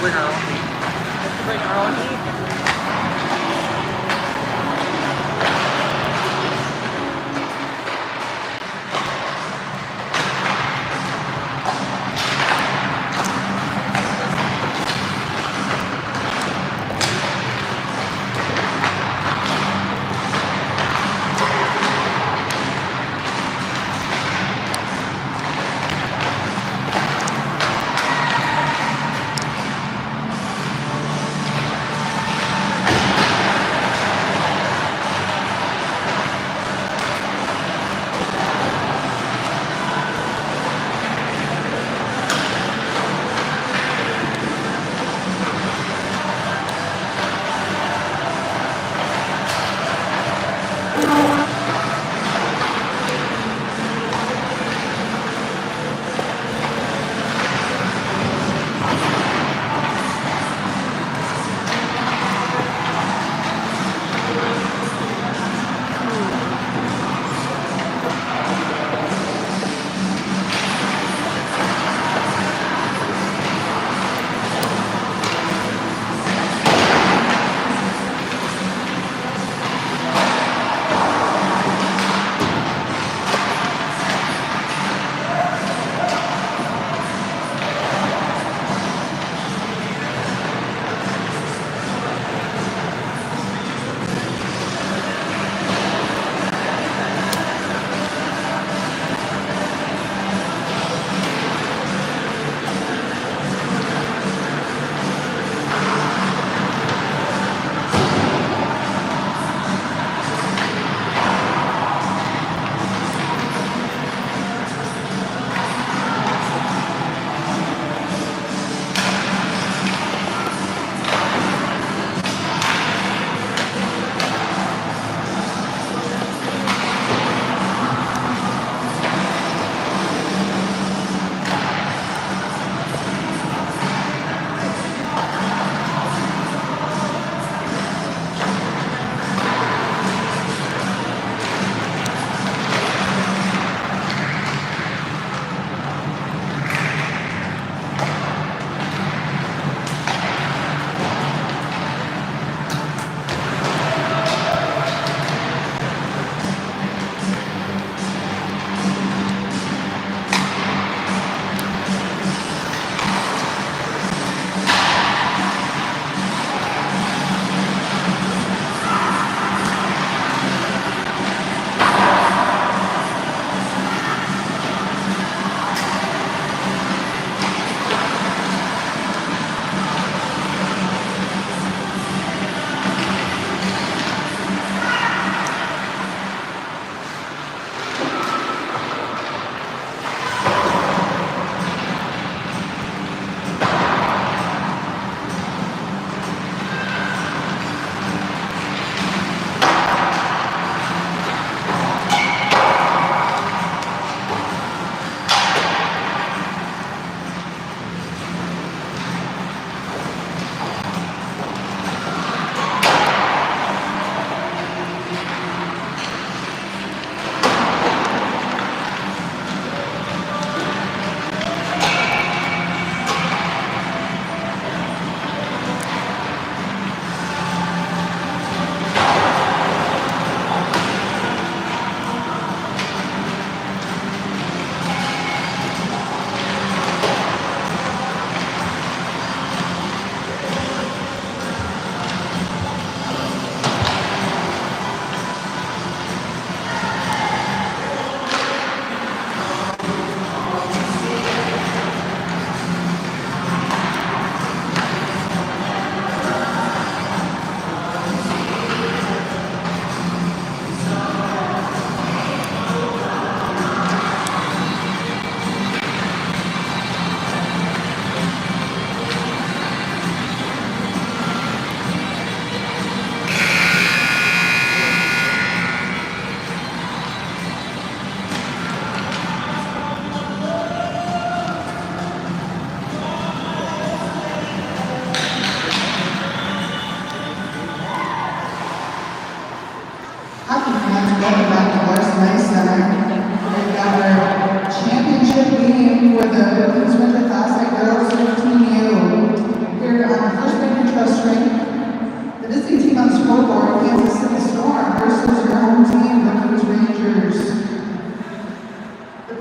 bring our own heat. Have to bring our own heat.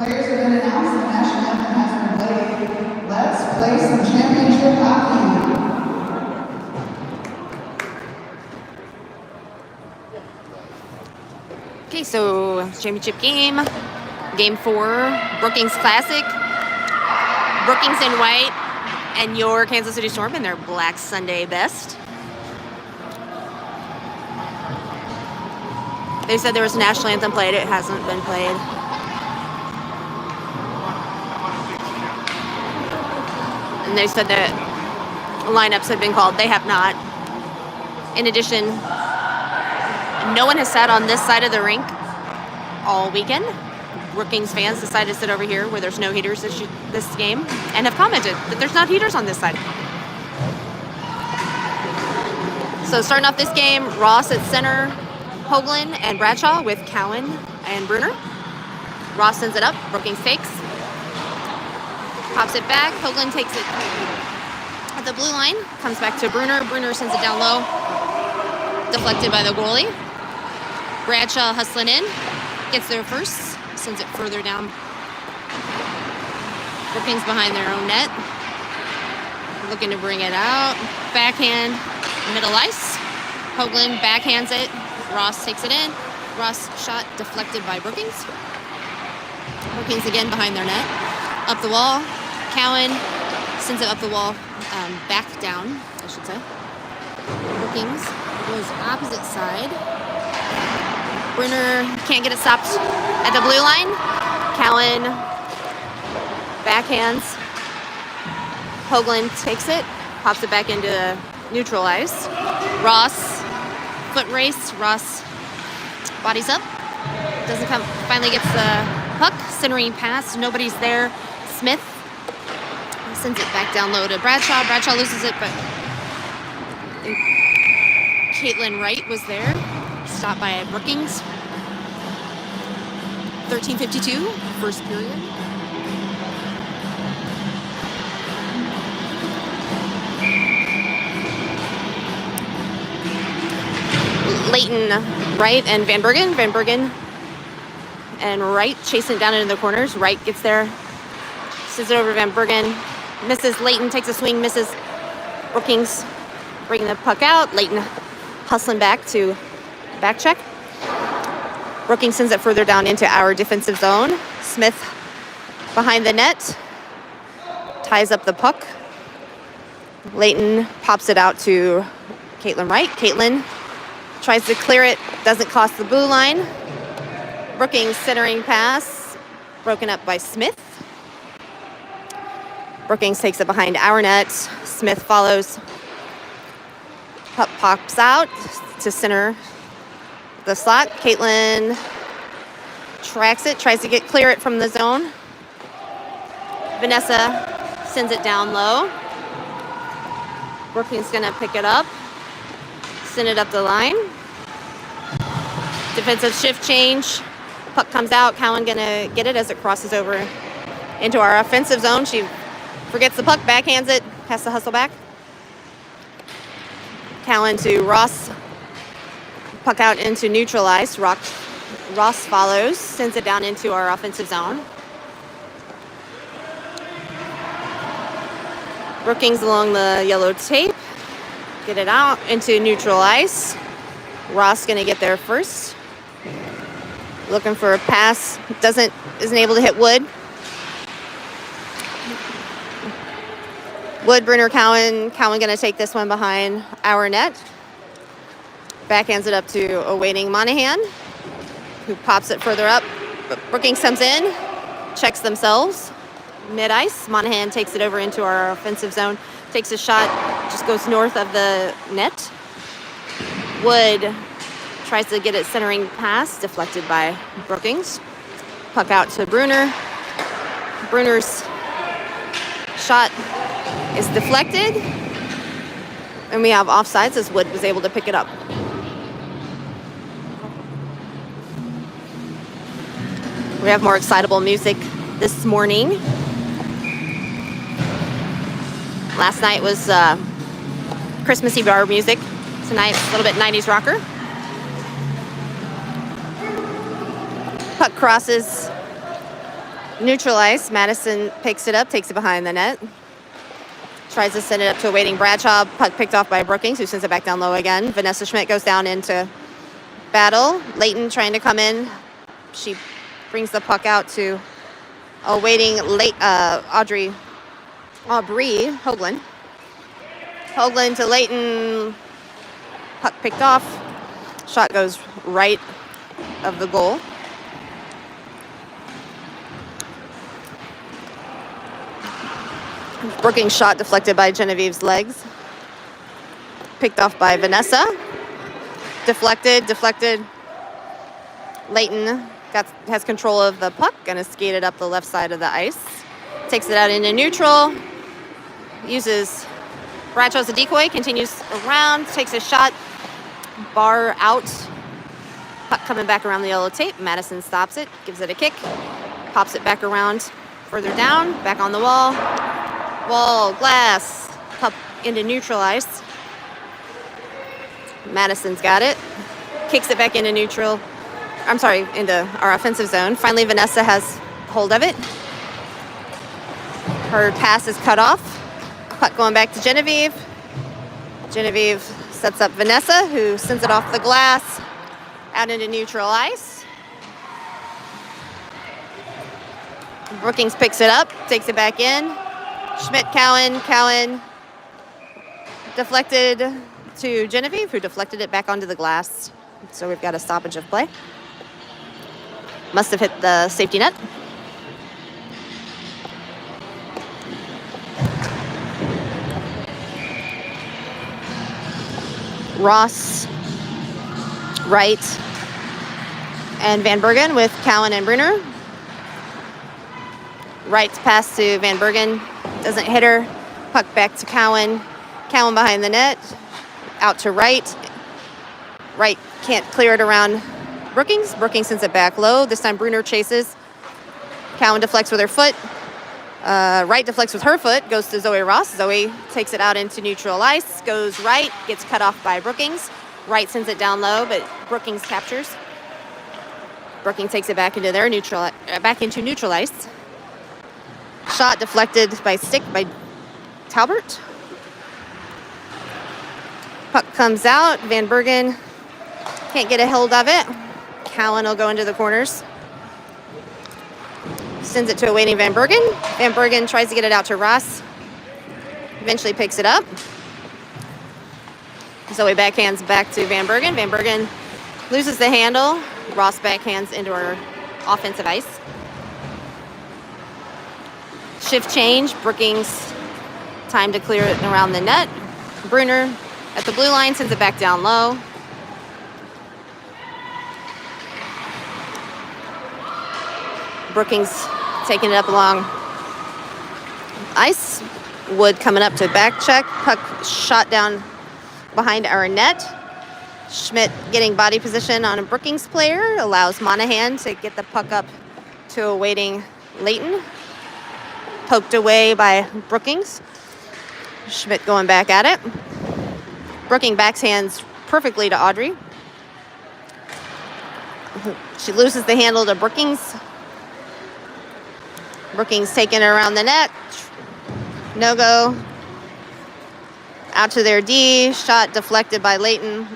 Players have been announced. The national anthem has been played. Let's play some championship hockey. Okay, so championship game 4, Brookings Classic. Brookings in white, and your Kansas City Storm in their black Sunday best. They said there was a national anthem played. It hasn't been played. And they said that lineups have been called. They have not. In addition, no one has sat on this side of the rink all weekend. Brookings fans decided to sit over here where there's no heaters this game and have commented that there's not heaters on this side. So starting off this game, Ross at center, Hoagland and Bradshaw with Cowan and Bruner. Ross sends it up, Brookings takes. Pops it back, Hoagland takes it at the blue line, comes back to Bruner. Bruner sends it down low, deflected by the goalie. Bradshaw hustling in, gets there first, sends it further down. Brookings behind their own net, looking to bring it out. Backhand, middle ice. Hoagland backhands it. Ross takes it in. Ross shot deflected by Brookings. Brookings again behind their net. Up the wall. Cowan sends it up the wall, back down, I should say. Brookings goes opposite side. Bruner can't get it stopped at the blue line. Cowan backhands. Hoagland takes it, pops it back into neutral ice. Ross, foot race. Ross bodies up. Doesn't come, finally gets the puck. Centering pass, nobody's there. Smith sends it back down low to Bradshaw. Bradshaw loses it, but Caitlin Wright was there. Stopped by Brookings. 13:52, first period. Leighton, Wright, and Van Bergen. Van Bergen and Wright chasing it down into the corners. Wright gets there, sends it over to Van Bergen. Misses. Leighton takes a swing, misses. Brookings bringing the puck out. Leighton hustling back to back check. Brookings sends it further down into our defensive zone. Smith behind the net, ties up the puck. Leighton pops it out to Caitlin Wright. Caitlin tries to clear it, doesn't cross the blue line. Brookings centering pass, broken up by Smith. Brookings takes it behind our net. Smith follows. Puck pops out to center the slot. Caitlin tracks it, tries to clear it from the zone. Vanessa sends it down low. Brookings gonna pick it up, send it up the line. Defensive shift change. Puck comes out. Cowan gonna get it as it crosses over into our offensive zone. She forgets the puck, backhands it, has to hustle back. Cowan to Ross. Puck out into neutral ice. Ross follows, sends it down into our offensive zone. Brookings along the yellow tape. Get it out into neutral ice. Ross gonna get there first. Looking for a pass. Isn't able to hit Wood. Wood, Bruner, Cowan. Cowan gonna take this one behind our net. Backhands it up to a waiting Monahan, who pops it further up. Brookings comes in, checks themselves. Mid-ice, Monahan takes it over into our offensive zone. Takes a shot, just goes north of the net. Wood tries to get it centering pass, deflected by Brookings. Puck out to Bruner. Bruner's shot is deflected. And we have offsides as Wood was able to pick it up. We have more excitable music this morning. Last night was Christmas Eve bar music. Tonight, a little bit 90s rocker. Puck crosses Neutral ice. Madison picks it up, takes it behind the net. Tries to send it up to a waiting Bradshaw. Puck picked off by Brookings, who sends it back down low again. Vanessa Schmidt goes down into battle. Leighton trying to come in. She brings the puck out to a waiting Aubrey Hoagland. Hoagland to Leighton. Puck picked off. Shot goes right of the goal. Brookings shot deflected by Genevieve's legs. Picked off by Vanessa. Deflected. Leighton has control of the puck and is skated up the left side of the ice. Takes it out into neutral. Uses Bradshaw as a decoy. Continues around. Takes a shot. Bar out. Puck coming back around the yellow tape. Madison stops it. Gives it a kick. Pops it back around. Further down. Back on the wall. Wall, glass, puck into neutral ice. Madison's got it. Kicks it back into neutral. I'm sorry, into our offensive zone. Finally, Vanessa has hold of it. Her pass is cut off. Puck going back to Genevieve. Genevieve sets up Vanessa, who sends it off the glass out into neutral ice. Brookings picks it up, takes it back in. Schmidt, Cowan deflected to Genevieve, who deflected it back onto the glass. So we've got a stoppage of play. Must have hit the safety net. Ross, Wright, and Van Bergen with Cowan and Brunner. Wright's pass to Van Bergen. Doesn't hit her. Puck back to Cowan. Cowan behind the net. Out to Wright. Wright can't clear it around Brookings. Brookings sends it back low. This time Brunner chases. Cowan deflects with her foot. Wright deflects with her foot. Goes to Zoe Ross. Zoe takes it out into neutral ice. Goes right. Gets cut off by Brookings. Wright sends it down low, but Brookings captures. Brookings takes it back into their neutral ice. Shot deflected by stick by Talbert. Puck comes out. Van Bergen can't get a hold of it. Cowan will go into the corners. Sends it to a waiting Van Bergen. Van Bergen tries to get it out to Ross. Eventually picks it up. Zoe backhands back to Van Bergen. Van Bergen loses the handle. Ross backhands into our offensive ice. Shift change. Brookings time to clear it around the net. Brunner at the blue line sends it back down low. Brookings taking it up along ice. Wood coming up to back check. Puck shot down behind our net. Schmidt getting body position on a Brookings player allows Monahan to get the puck up to a waiting Leighton. Poked away by Brookings. Schmidt going back at it. Brookings backhands perfectly to Audrey. She loses the handle to Brookings. Brookings taking it around the net. No go. Out to their D. Shot deflected by Leighton.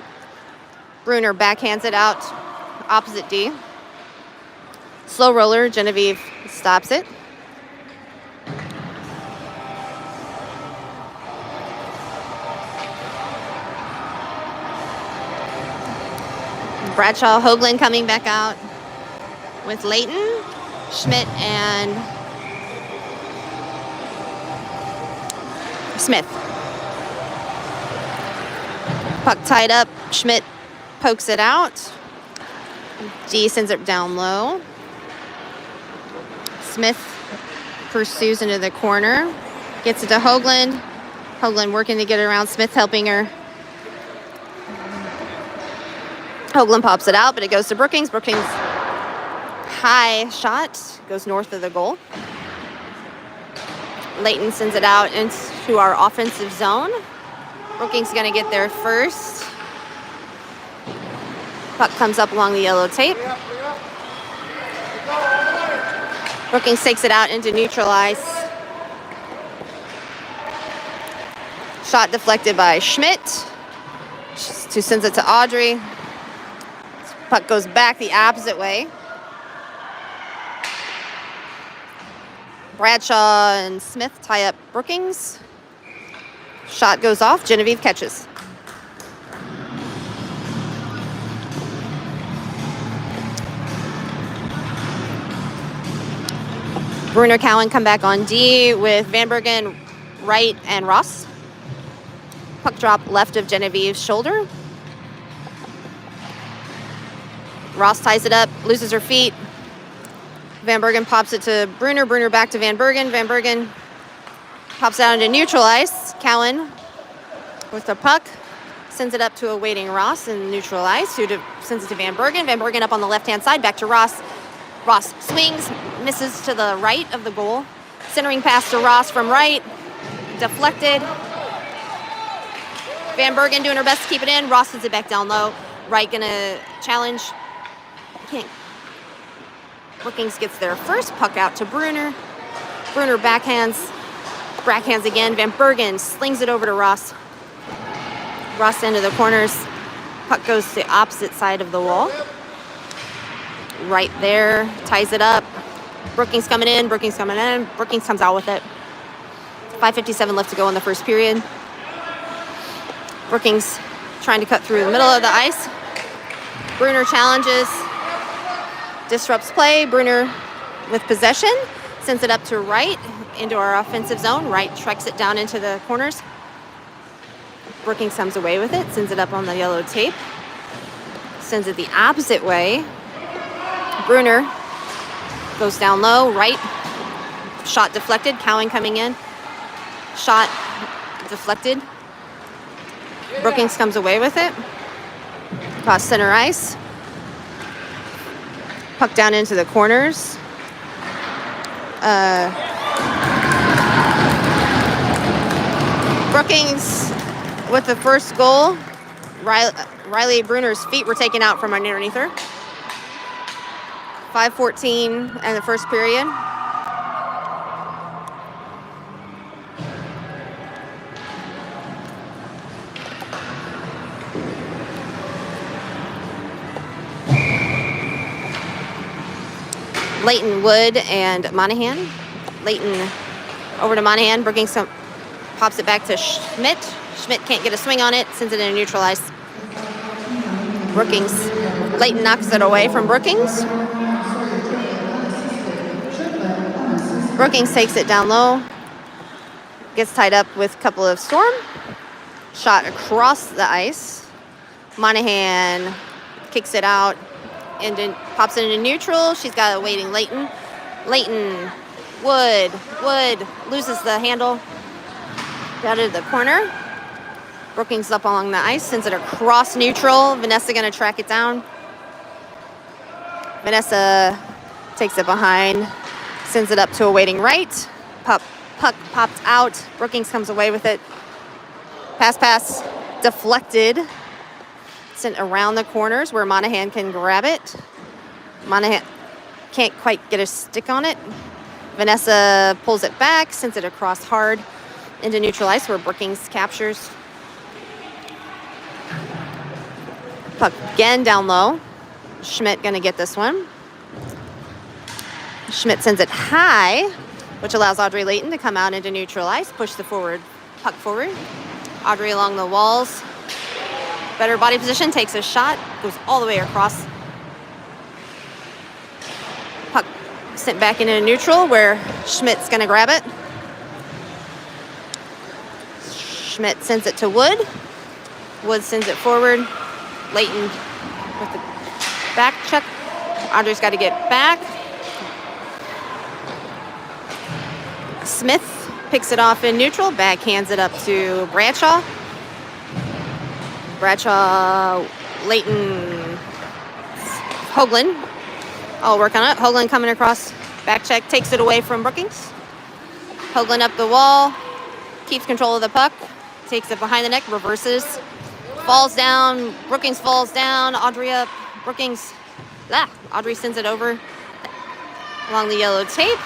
Brunner backhands it out. Opposite D. Slow roller. Genevieve stops it. Bradshaw Hoagland coming back out with Leighton, Schmidt, and Smith. Puck tied up. Schmidt pokes it out. D sends it down low. Smith pursues into the corner. Gets it to Hoagland. Hoagland working to get it around. Smith helping her. Hoagland pops it out, but it goes to Brookings. Brookings high shot goes north of the goal. Leighton sends it out into our offensive zone. Brookings going to get there first. Puck comes up along the yellow tape. Brookings takes it out into neutral ice. Shot deflected by Schmidt, who sends it to Audrey. Puck goes back the opposite way. Bradshaw and Smith tie up Brookings. Shot goes off. Genevieve catches. Bruner, Cowan come back on D with Van Bergen, Wright, and Ross. Puck drop left of Genevieve's shoulder. Ross ties it up, loses her feet. Van Bergen pops it to Bruner. Bruner back to Van Bergen. Van Bergen pops out into neutral ice. Cowan with the puck sends it up to a waiting Ross in neutral ice, who sends it to Van Bergen. Van Bergen up on the left-hand side, back to Ross. Ross swings, misses to the right of the goal. Centering pass to Ross from right, deflected. Van Bergen doing her best to keep it in. Ross sends it back down low. Wright gonna challenge. Can't. Brookings gets their first puck out to Bruner. Bruner backhands again. Van Bergen slings it over to Ross. Ross into the corners. Puck goes to the opposite side of the wall. Right there, ties it up. Brookings coming in. Brookings comes out with it. 5:57 left to go in the first period. Brookings trying to cut through the middle of the ice. Bruner challenges, disrupts play. Bruner with possession, sends it up to Wright into our offensive zone. Wright treks it down into the corners. Brookings comes away with it, sends it up on the yellow tape. Sends it the opposite way. Bruner goes down low. Wright, shot deflected. Cowan coming in. Shot deflected. Brookings comes away with it. Across center ice. Puck down into the corners. Brookings with the first goal. Riley Bruner's feet were taken out from underneath her. 5:14 in the first period. Leighton, Wood, and Monahan. Leighton over to Monahan. Brookings pops it back to Schmidt. Schmidt can't get a swing on it, sends it in a neutral ice. Brookings. Leighton knocks it away from Brookings. Brookings takes it down low. Gets tied up with a couple of Storm. Shot across the ice. Monahan kicks it out and then pops it into neutral. She's got a waiting Leighton. Leighton, Wood loses the handle. Out of the corner. Brookings up along the ice, sends it across neutral. Vanessa gonna track it down. Vanessa takes it behind, sends it up to a waiting Right. Puck popped out. Brookings comes away with it. Pass, deflected. Sent around the corners where Monahan can grab it. Monahan can't quite get a stick on it. Vanessa pulls it back, sends it across hard into neutral ice where Brookings captures. Puck again down low. Schmidt gonna get this one. Schmidt sends it high, which allows Audrey Leighton to come out into neutral ice, push the puck forward. Audrey along the walls. Better body position, takes a shot, goes all the way across. Puck sent back into neutral where Schmidt's gonna grab it. Schmidt sends it to Wood. Wood sends it forward. Leighton with the back check. Audrey's got to get back. Smith picks it off in neutral, backhands it up to Bradshaw. Bradshaw, Leighton, Hoagland. I'll work on it. Hoagland coming across, back check, takes it away from Brookings. Hoagland up the wall, keeps control of the puck, takes it behind the neck, reverses, falls down. Brookings falls down. Audrey up. Audrey sends it over. along the yellow tape.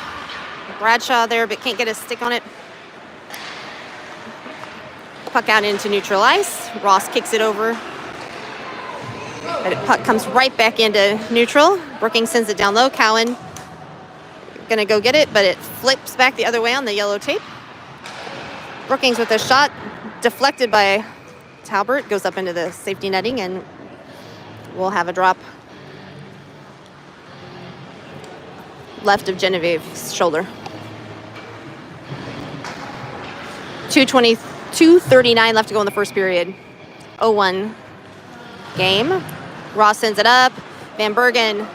Bradshaw there, but can't get a stick on it. Puck out into neutral ice. Ross kicks it over. But puck comes right back into neutral. Brookings sends it down low. Cowan gonna go get it, but it flips back the other way on the yellow tape. Brookings with a shot deflected by Talbert, goes up into the safety netting, and we'll have a drop left of Genevieve's shoulder. 2:39 left to go in the first period. 0-1 game. Ross sends it up. Van Bergen,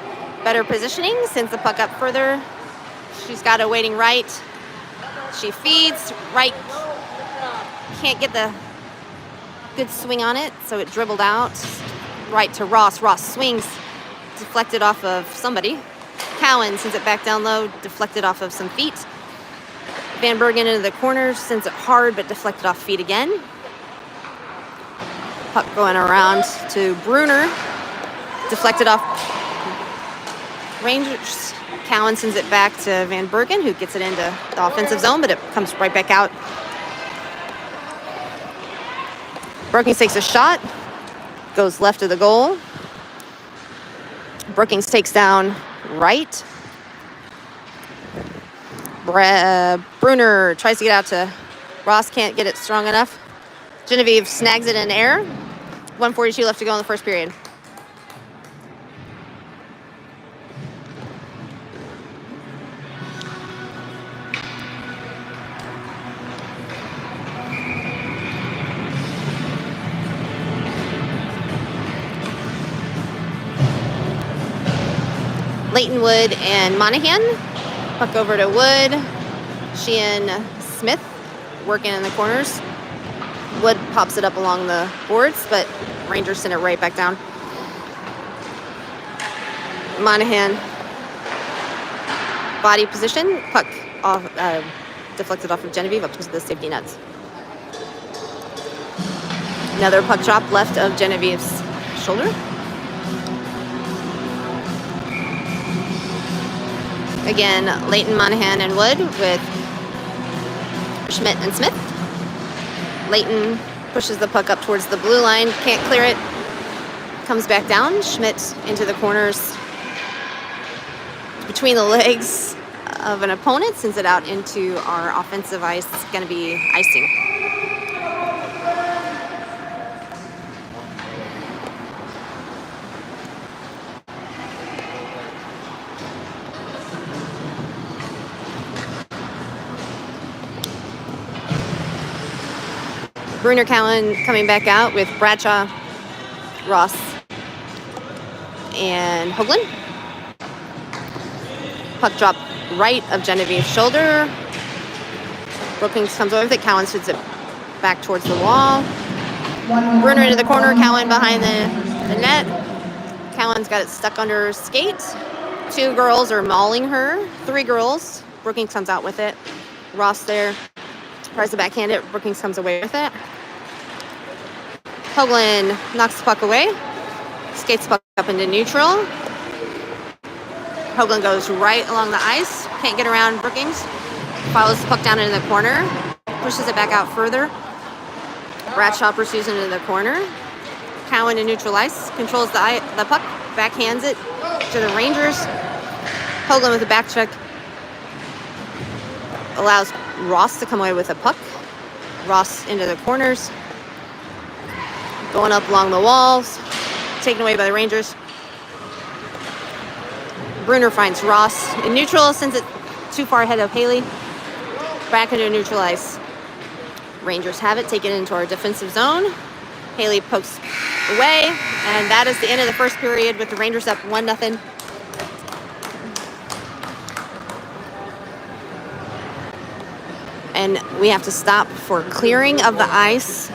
better positioning, sends the puck up further. She's got a waiting right. She feeds. Right can't get the good swing on it, so it dribbled out. Right to Ross. Ross swings, deflected off of somebody. Cowan sends it back down low, deflected off of some feet. Van Bergen into the corner, sends it hard, but deflected off feet again. Puck going around to Bruner, deflected off Rangers. Cowan sends it back to Van Bergen, who gets it into the offensive zone, but it comes right back out. Brookings takes a shot, goes left of the goal. Brookings takes down right. Bruner tries to get out to Ross, can't get it strong enough. Genevieve snags it in air. 1:42 left to go in the first period. Leighton, Wood, and Monahan. Puck over to Wood. She and Smith working in the corners. Wood pops it up along the boards, but Rangers send it right back down. Monahan, body position, puck off, deflected off of Genevieve up to the safety nets. Another puck drop left of Genevieve's shoulder. Again, Leighton, Monahan, and Wood with Schmidt and Smith. Leighton pushes the puck up towards the blue line, can't clear it, comes back down. Schmidt into the corners between the legs of an opponent, sends it out into our offensive ice. It's going to be icing. Bruner, Cowan coming back out with Bradshaw, Ross, and Hoagland. Puck drop right of Genevieve's shoulder. Brookings comes over with it. Cowan shoots it back towards the wall. Bruner into the corner. Cowan behind the net. Cowan's got it stuck under her skate. Two girls are mauling her. Three girls. Brookings comes out with it. Ross there tries to backhand it. Brookings comes away with it. Hoagland knocks the puck away. Skates the puck up into neutral. Hoagland goes right along the ice. Can't get around Brookings. Follows the puck down into the corner. Pushes it back out further. Bradshaw pursues into the corner. Cowan in neutral ice. Controls the puck. Backhands it to the Rangers. Hoagland with a back check. Allows Ross to come away with a puck. Ross into the corners. Going up along the walls. Taken away by the Rangers. Bruner finds Ross in neutral. Sends it too far ahead of Haley. Back into neutral ice. Rangers have it. Take it into our defensive zone. Haley pokes away. And that is the end of the first period with the Rangers up 1-0. And we have to stop for clearing of the ice.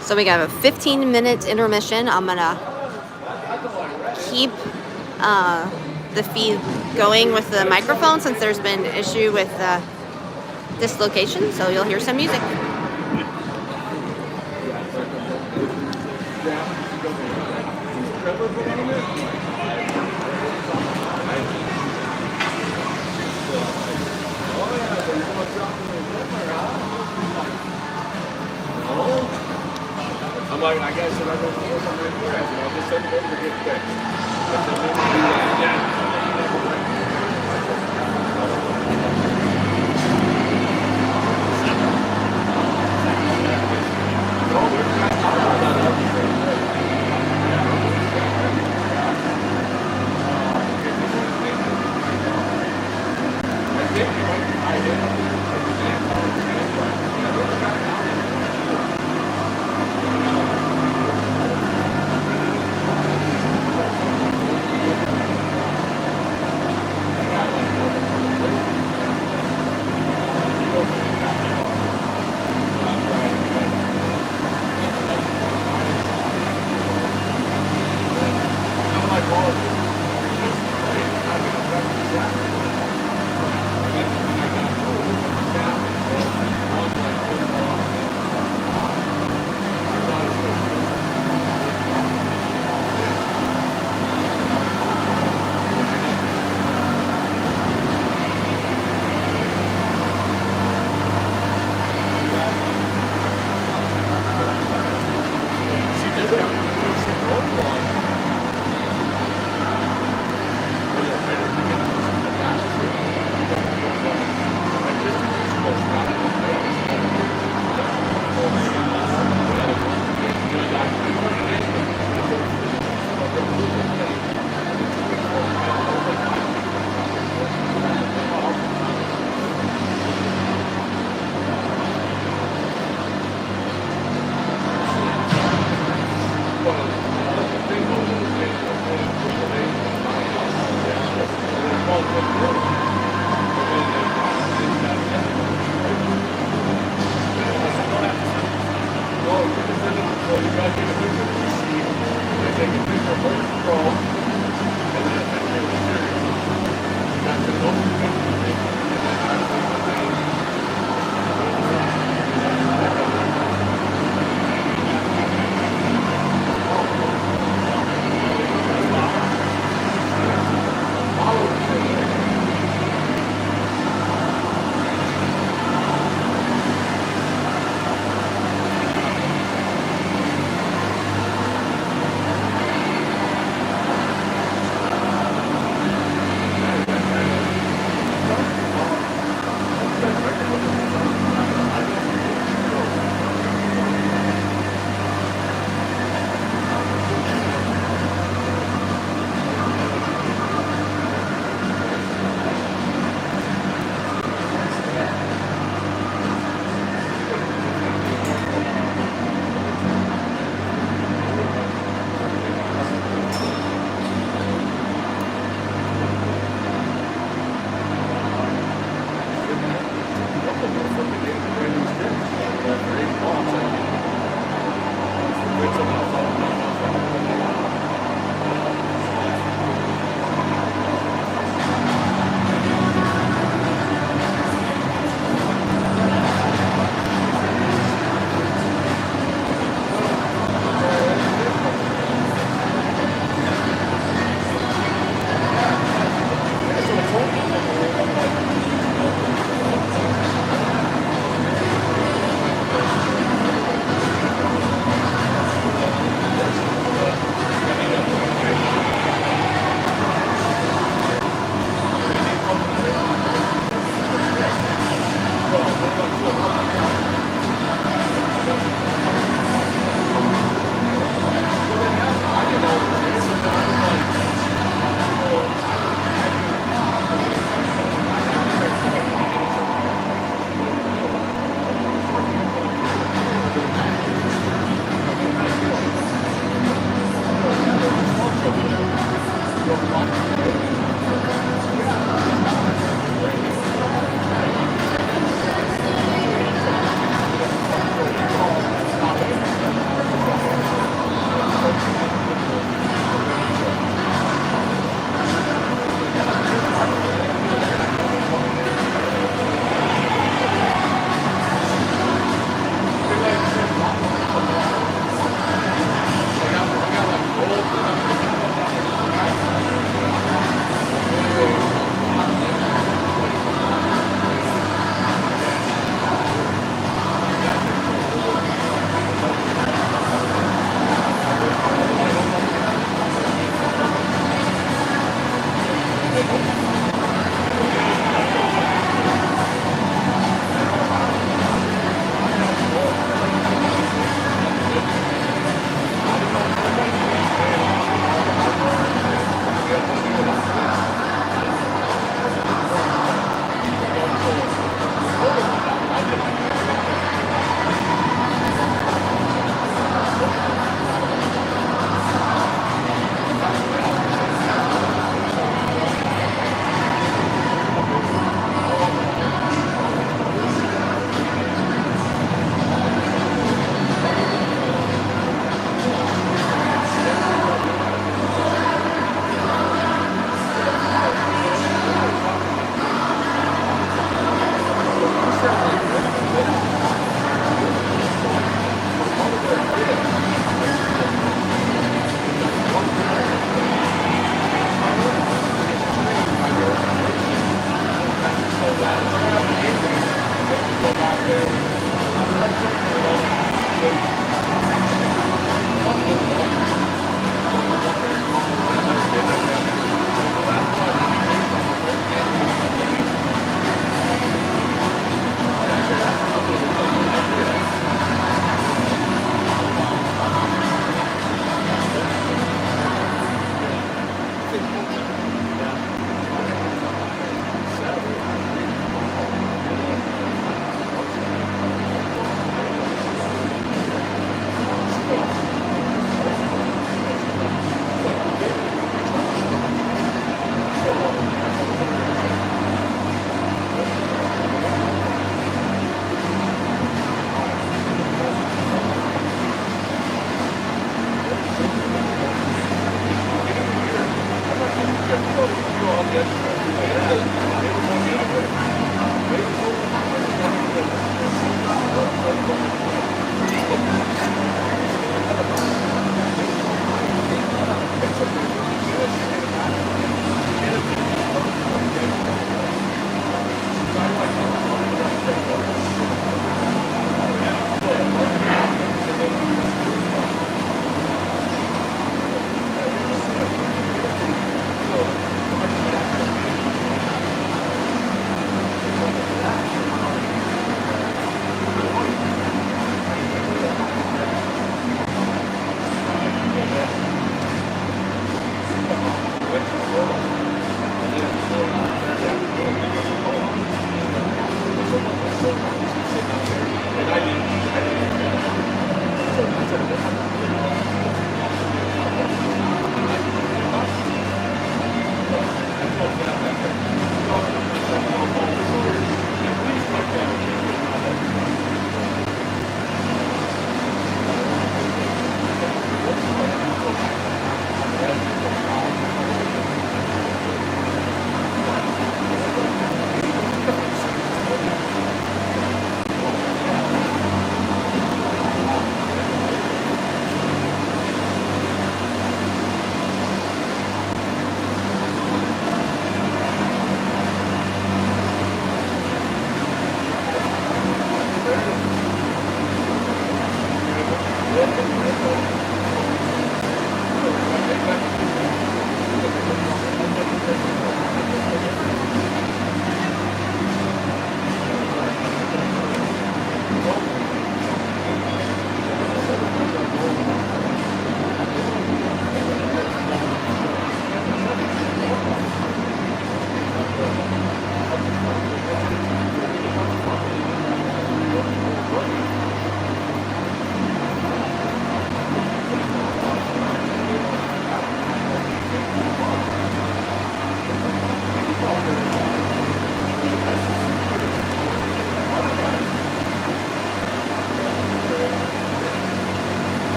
So we got a 15-minute intermission. I'm going to keep the feed going with the microphone since there's been an issue with dislocation. So you'll hear some music. like, I guess, if I go to something like that, just send it over to get fixed. I said, maybe do that, yeah.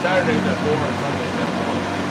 Saturdays at 4 and Sundays at 1.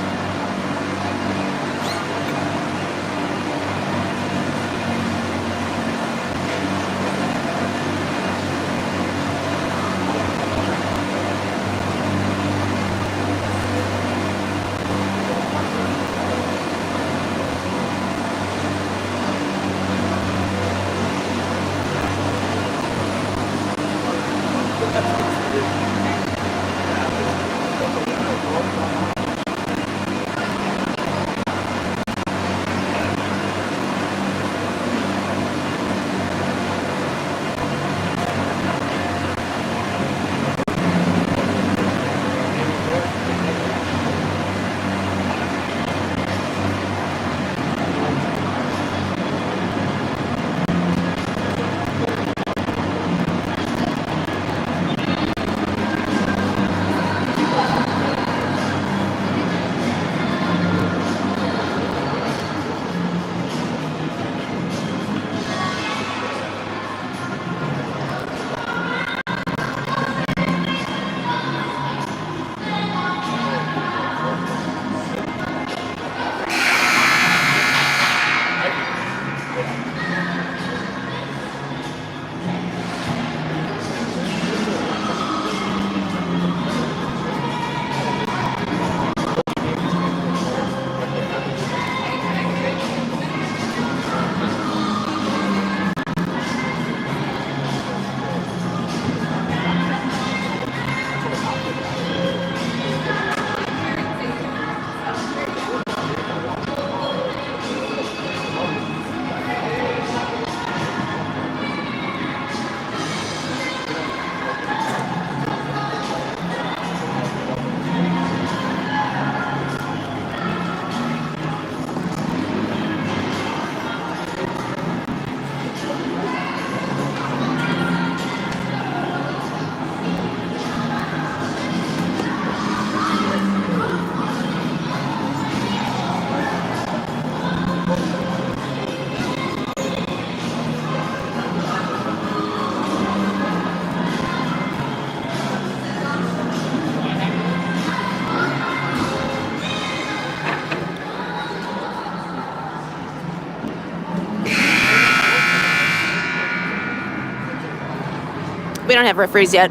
We don't have referees yet.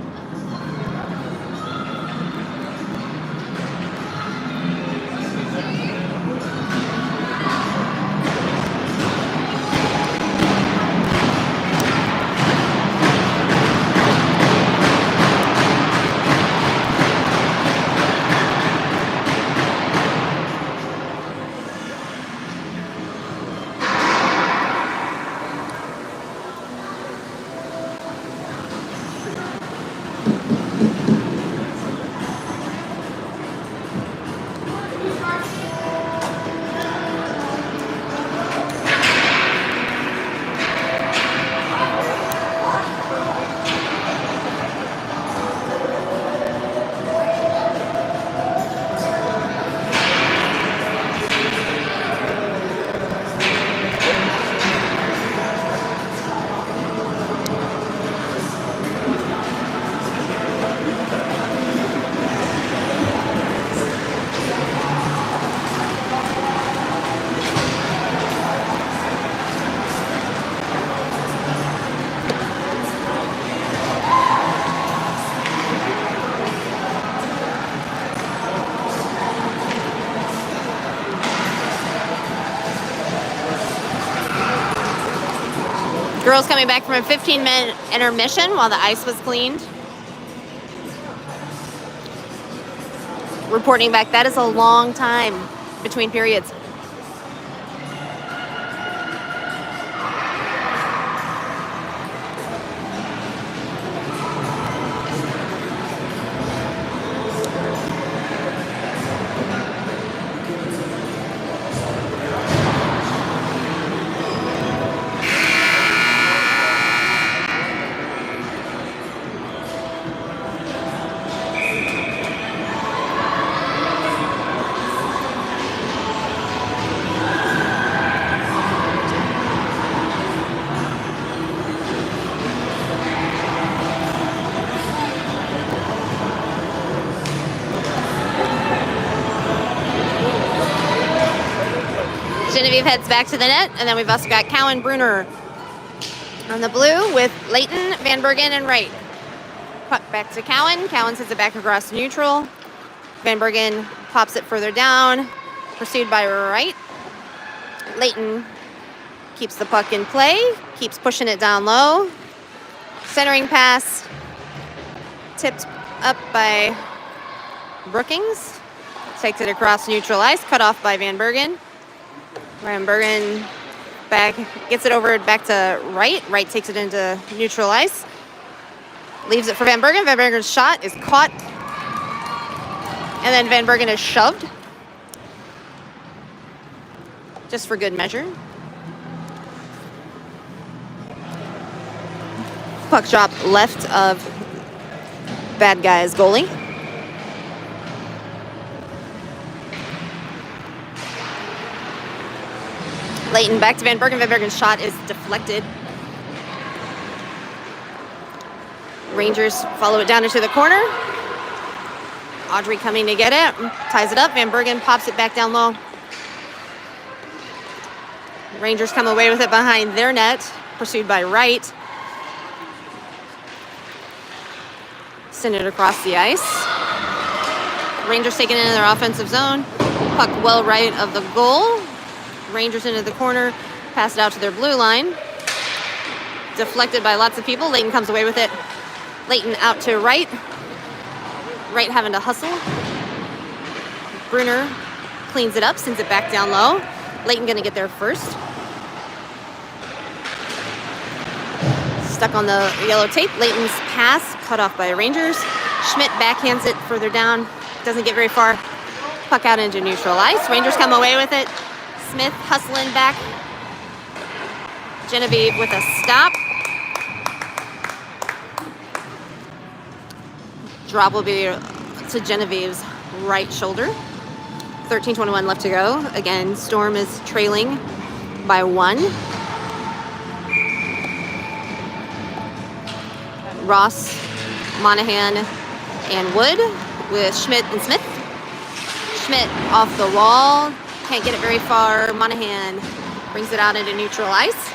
Girls coming back from a 15-minute intermission while the ice was cleaned. Reporting back, that is a long time between periods. Genevieve heads back to the net, and then we've also got Cowan Bruner on the blue with Leighton, Van Bergen, and Wright. Puck back to Cowan. Cowan sends it back across neutral. Van Bergen pops it further down, pursued by Wright. Leighton keeps the puck in play, keeps pushing it down low. Centering pass, tipped up by Brookings. Takes it across neutral ice, cut off by Van Bergen. Van Bergen back, gets it over back to Wright. Wright takes it into neutral ice. Leaves it for Van Bergen. Van Bergen's shot is caught. And then Van Bergen is shoved. Just for good measure. Puck drop left of bad guy's goalie. Leighton back to Van Bergen. Van Bergen's shot is deflected. Rangers follow it down into the corner. Audrey coming to get it. Ties it up. Van Bergen pops it back down low. Rangers come away with it behind their net. Pursued by Wright. Send it across the ice. Rangers taking it into their offensive zone. Puck well right of the goal. Rangers into the corner, pass it out to their blue line. Deflected by lots of people. Leighton comes away with it. Leighton out to Wright. Wright having to hustle. Bruner cleans it up, sends it back down low. Leighton gonna get there first. Stuck on the yellow tape. Leighton's pass cut off by Rangers. Schmidt backhands it further down. Doesn't get very far. Puck out into neutral ice. Rangers come away with it. Smith hustling back. Genevieve with a stop. Drop will be to Genevieve's right shoulder. 13:21 left to go. Again, Storm is trailing by 1. Ross, Monahan, and Wood with Schmidt and Smith. Schmidt off the wall. Can't get it very far. Monahan brings it out into neutral ice.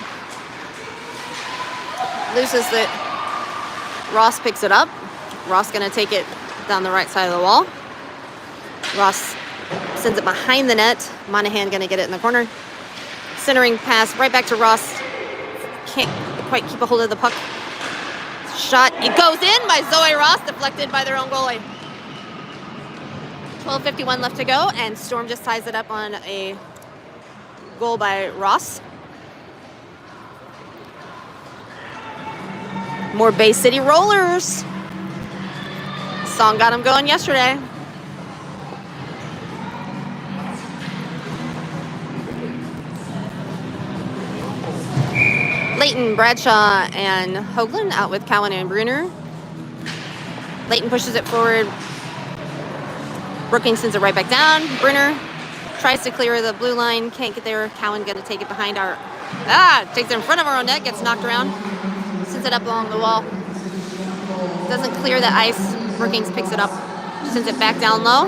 Loses it. Ross picks it up. Ross gonna take it down the right side of the wall. Ross sends it behind the net. Monahan gonna get it in the corner. Centering pass right back to Ross. Can't quite keep a hold of the puck. Shot, it goes in by Zoe Ross, deflected by their own goalie. 12:51 left to go, and Storm just ties it up on a goal by Ross. More Bay City Rollers. Song got them going yesterday. Leighton, Bradshaw, and Hoagland out with Cowan and Bruner. Leighton pushes it forward. Brookings sends it right back down. Bruner tries to clear the blue line. Can't get there. Cowan going to take it behind our... takes it in front of our own net. Gets knocked around. Sends it up along the wall. Doesn't clear the ice. Brookings picks it up. Sends it back down low.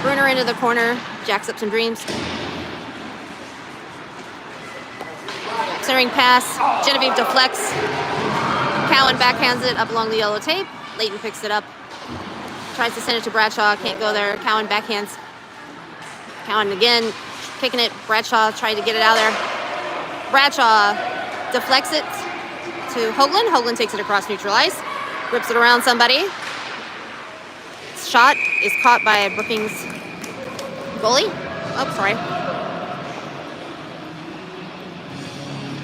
Bruner into the corner. Jacks up some dreams. Centering pass. Genevieve deflects. Cowan backhands it up along the yellow tape. Leighton picks it up. Tries to send it to Bradshaw. Can't go there. Cowan backhands. Cowan again. Kicking it. Bradshaw trying to get it out of there. Bradshaw deflects it to Hoagland. Hoagland takes it across neutral ice. Rips it around somebody. Shot is caught by Brookings goalie. Oh, sorry.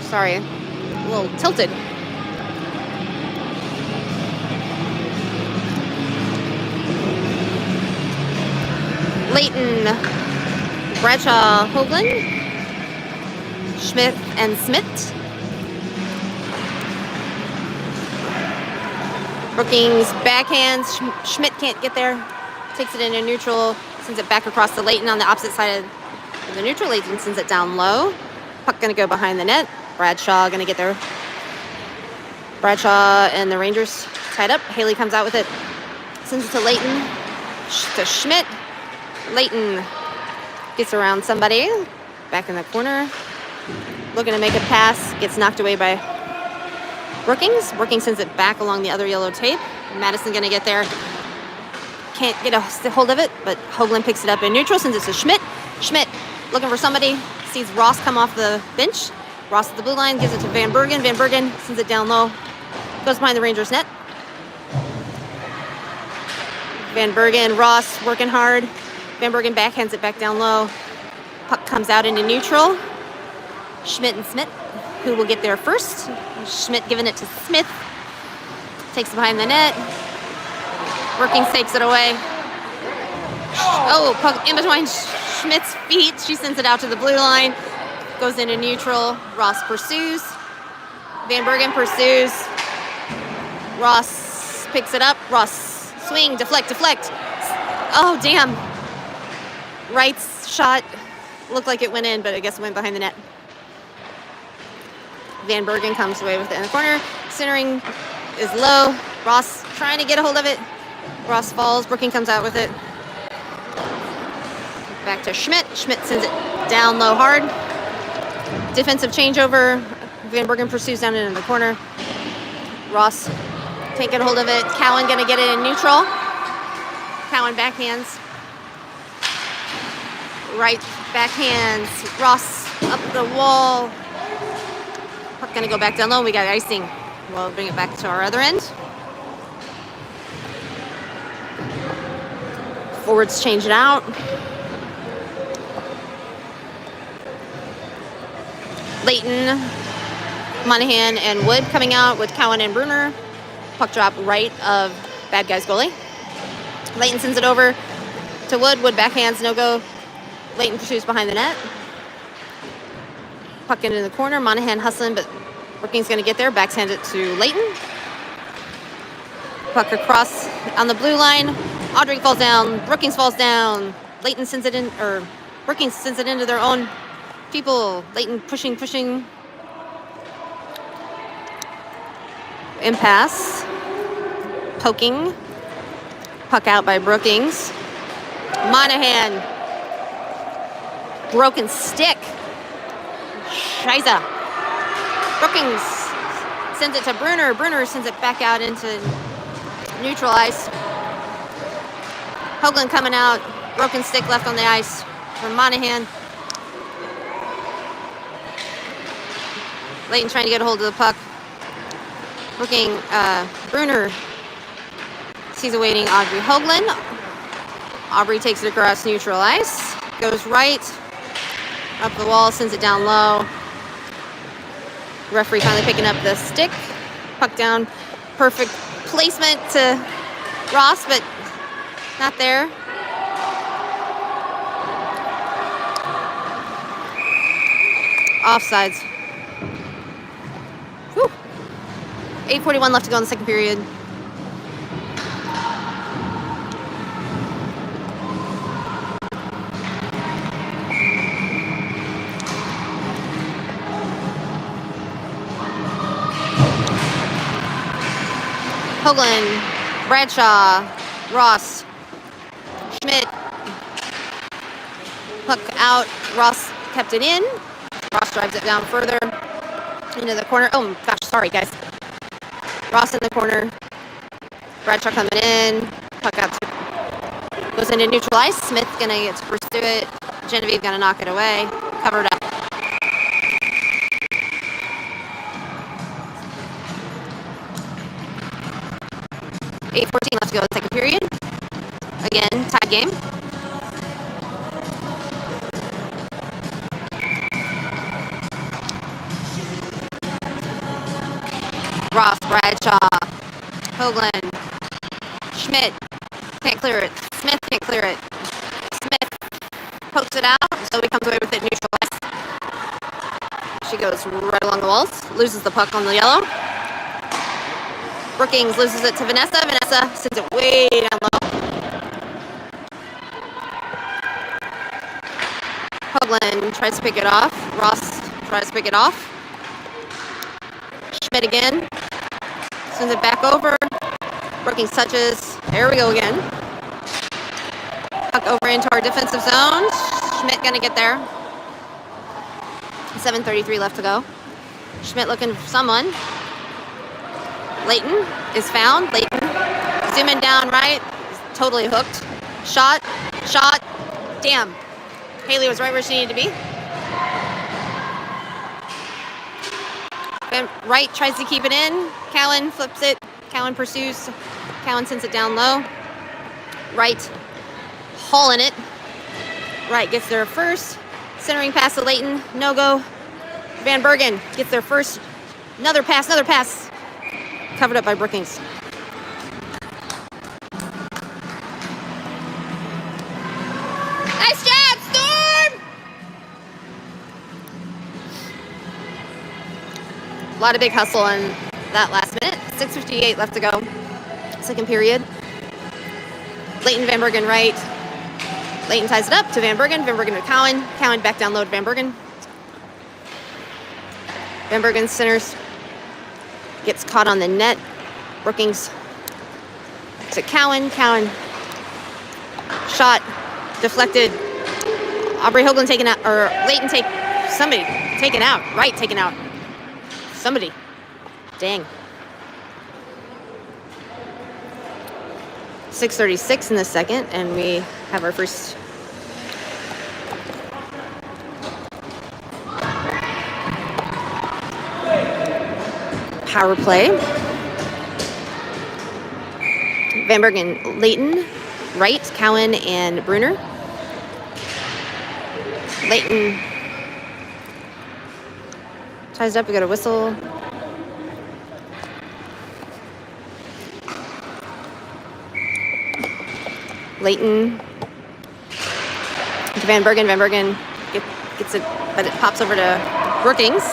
Sorry. A little tilted. Leighton, Bradshaw, Hoagland, Schmidt, and Smith. Brookings backhands. Schmidt can't get there. Takes it into neutral. Sends it back across to Leighton on the opposite side of the neutral. Leighton sends it down low. Puck going to go behind the net. Bradshaw going to get there. Bradshaw and the Rangers tied up. Haley comes out with it. Sends it to Leighton. To Schmidt. Leighton gets around somebody. Back in the corner. Looking to make a pass. Gets knocked away by Brookings. Brookings sends it back along the other yellow tape. Madison going to get there. Can't get a hold of it, but Hoagland picks it up in neutral. Sends it to Schmidt. Schmidt looking for somebody. Sees Ross come off the bench. Ross at the blue line. Gives it to Van Bergen. Van Bergen sends it down low. Goes behind the Rangers net. Van Bergen, Ross working hard. Van Bergen backhands it back down low. Puck comes out into neutral. Schmidt and Smith, who will get there first. Schmidt giving it to Smith. Takes it behind the net. Brookings takes it away. Oh, puck in between Schmidt's feet. She sends it out to the blue line. Goes into neutral. Ross pursues. Van Bergen pursues. Ross picks it up. Ross swing, deflect. Oh, damn. Wright's shot looked like it went in, but I guess it went behind the net. Van Bergen comes away with it in the corner. Centering is low. Ross trying to get a hold of it. Ross falls. Brookings comes out with it. Back to Schmidt. Schmidt sends it down low hard. Defensive changeover. Van Bergen pursues down into the corner. Ross can't get a hold of it. Cowan gonna get it in neutral. Cowan backhands. Right backhands. Ross up the wall. Puck gonna go back down low. We got icing. We'll bring it back to our other end. Forwards change it out. Leighton, Monahan, and Wood coming out with Cowan and Bruner. Puck drop right of bad guys goalie. Leighton sends it over to Wood. Wood backhands, no go. Leighton pursues behind the net. Puck into the corner. Monahan hustling, but Brookings going to get there. Backhand it to Leighton. Puck across on the blue line. Audrey falls down. Brookings falls down. Leighton sends it in, or Brookings sends it into their own people. Leighton pushing. Impasse. Poking. Puck out by Brookings. Monahan. Broken stick. Scheiße. Brookings Sends it to Bruner. Bruner sends it back out into neutral ice. Hoagland coming out. Broken stick left on the ice from Monahan. Layton trying to get a hold of the puck. Looking, Bruner sees a waiting Aubrey Hoagland. Aubrey takes it across neutral ice. Goes right. Up the wall, sends it down low. Referee finally picking up the stick. Puck down. Perfect placement to Ross, but not there. Offsides. Whew. 8:41 left to go in the second period. Hoagland, Bradshaw, Ross, Schmidt. Puck out. Ross kept it in. Ross drives it down further into the corner. Oh gosh, sorry guys. Ross in the corner. Bradshaw coming in. Puck out. Goes into neutral ice. Smith gonna get to pursue it. Genevieve gonna knock it away. Covered up. .8:14 left to go in the second period. Again, tied game. Ross, Bradshaw, Hoagland, Schmidt can't clear it. Smith can't clear it. Smith pokes it out, so he comes away with it neutral ice. She goes right along the walls, loses the puck on the yellow. Brookings loses it to Vanessa. Vanessa sends it way down low. Hoagland tries to pick it off. Ross tries to pick it off. Schmidt again. Sends it back over. Brookings touches. There we go again. Puck over into our defensive zone. Schmidt gonna get there. 7:33 left to go. Schmidt looking for someone. Layton is found. Layton zooming down right. Totally hooked. Shot. Shot. Damn. Haley was right where she needed to be. Right tries to keep it in. Cowan flips it. Cowan pursues. Cowan sends it down low. Right hauling it. Right gets there first. Centering pass to Layton. No go. Van Bergen gets there first. Another pass. Another pass. Covered up by Brookings. Nice job, Storm! A lot of big hustle in that last minute. 6:58 left to go. Second period. Layton, Van Bergen right. Layton ties it up to Van Bergen. Van Bergen to Cowan. Cowan back down low to Van Bergen. Van Bergen centers. Gets caught on the net. Brookings to Cowan. Cowan shot deflected. Aubrey Hoagland taken out, or Layton somebody taken out. Right, taken out. Somebody. Dang. 6:36 in the second, and we have our first power play. Van Bergen, Layton, right, Cowan, and Bruner. Layton ties it up, we got a whistle. Layton to Van Bergen. Van Bergen gets it, but it pops over to Brookings.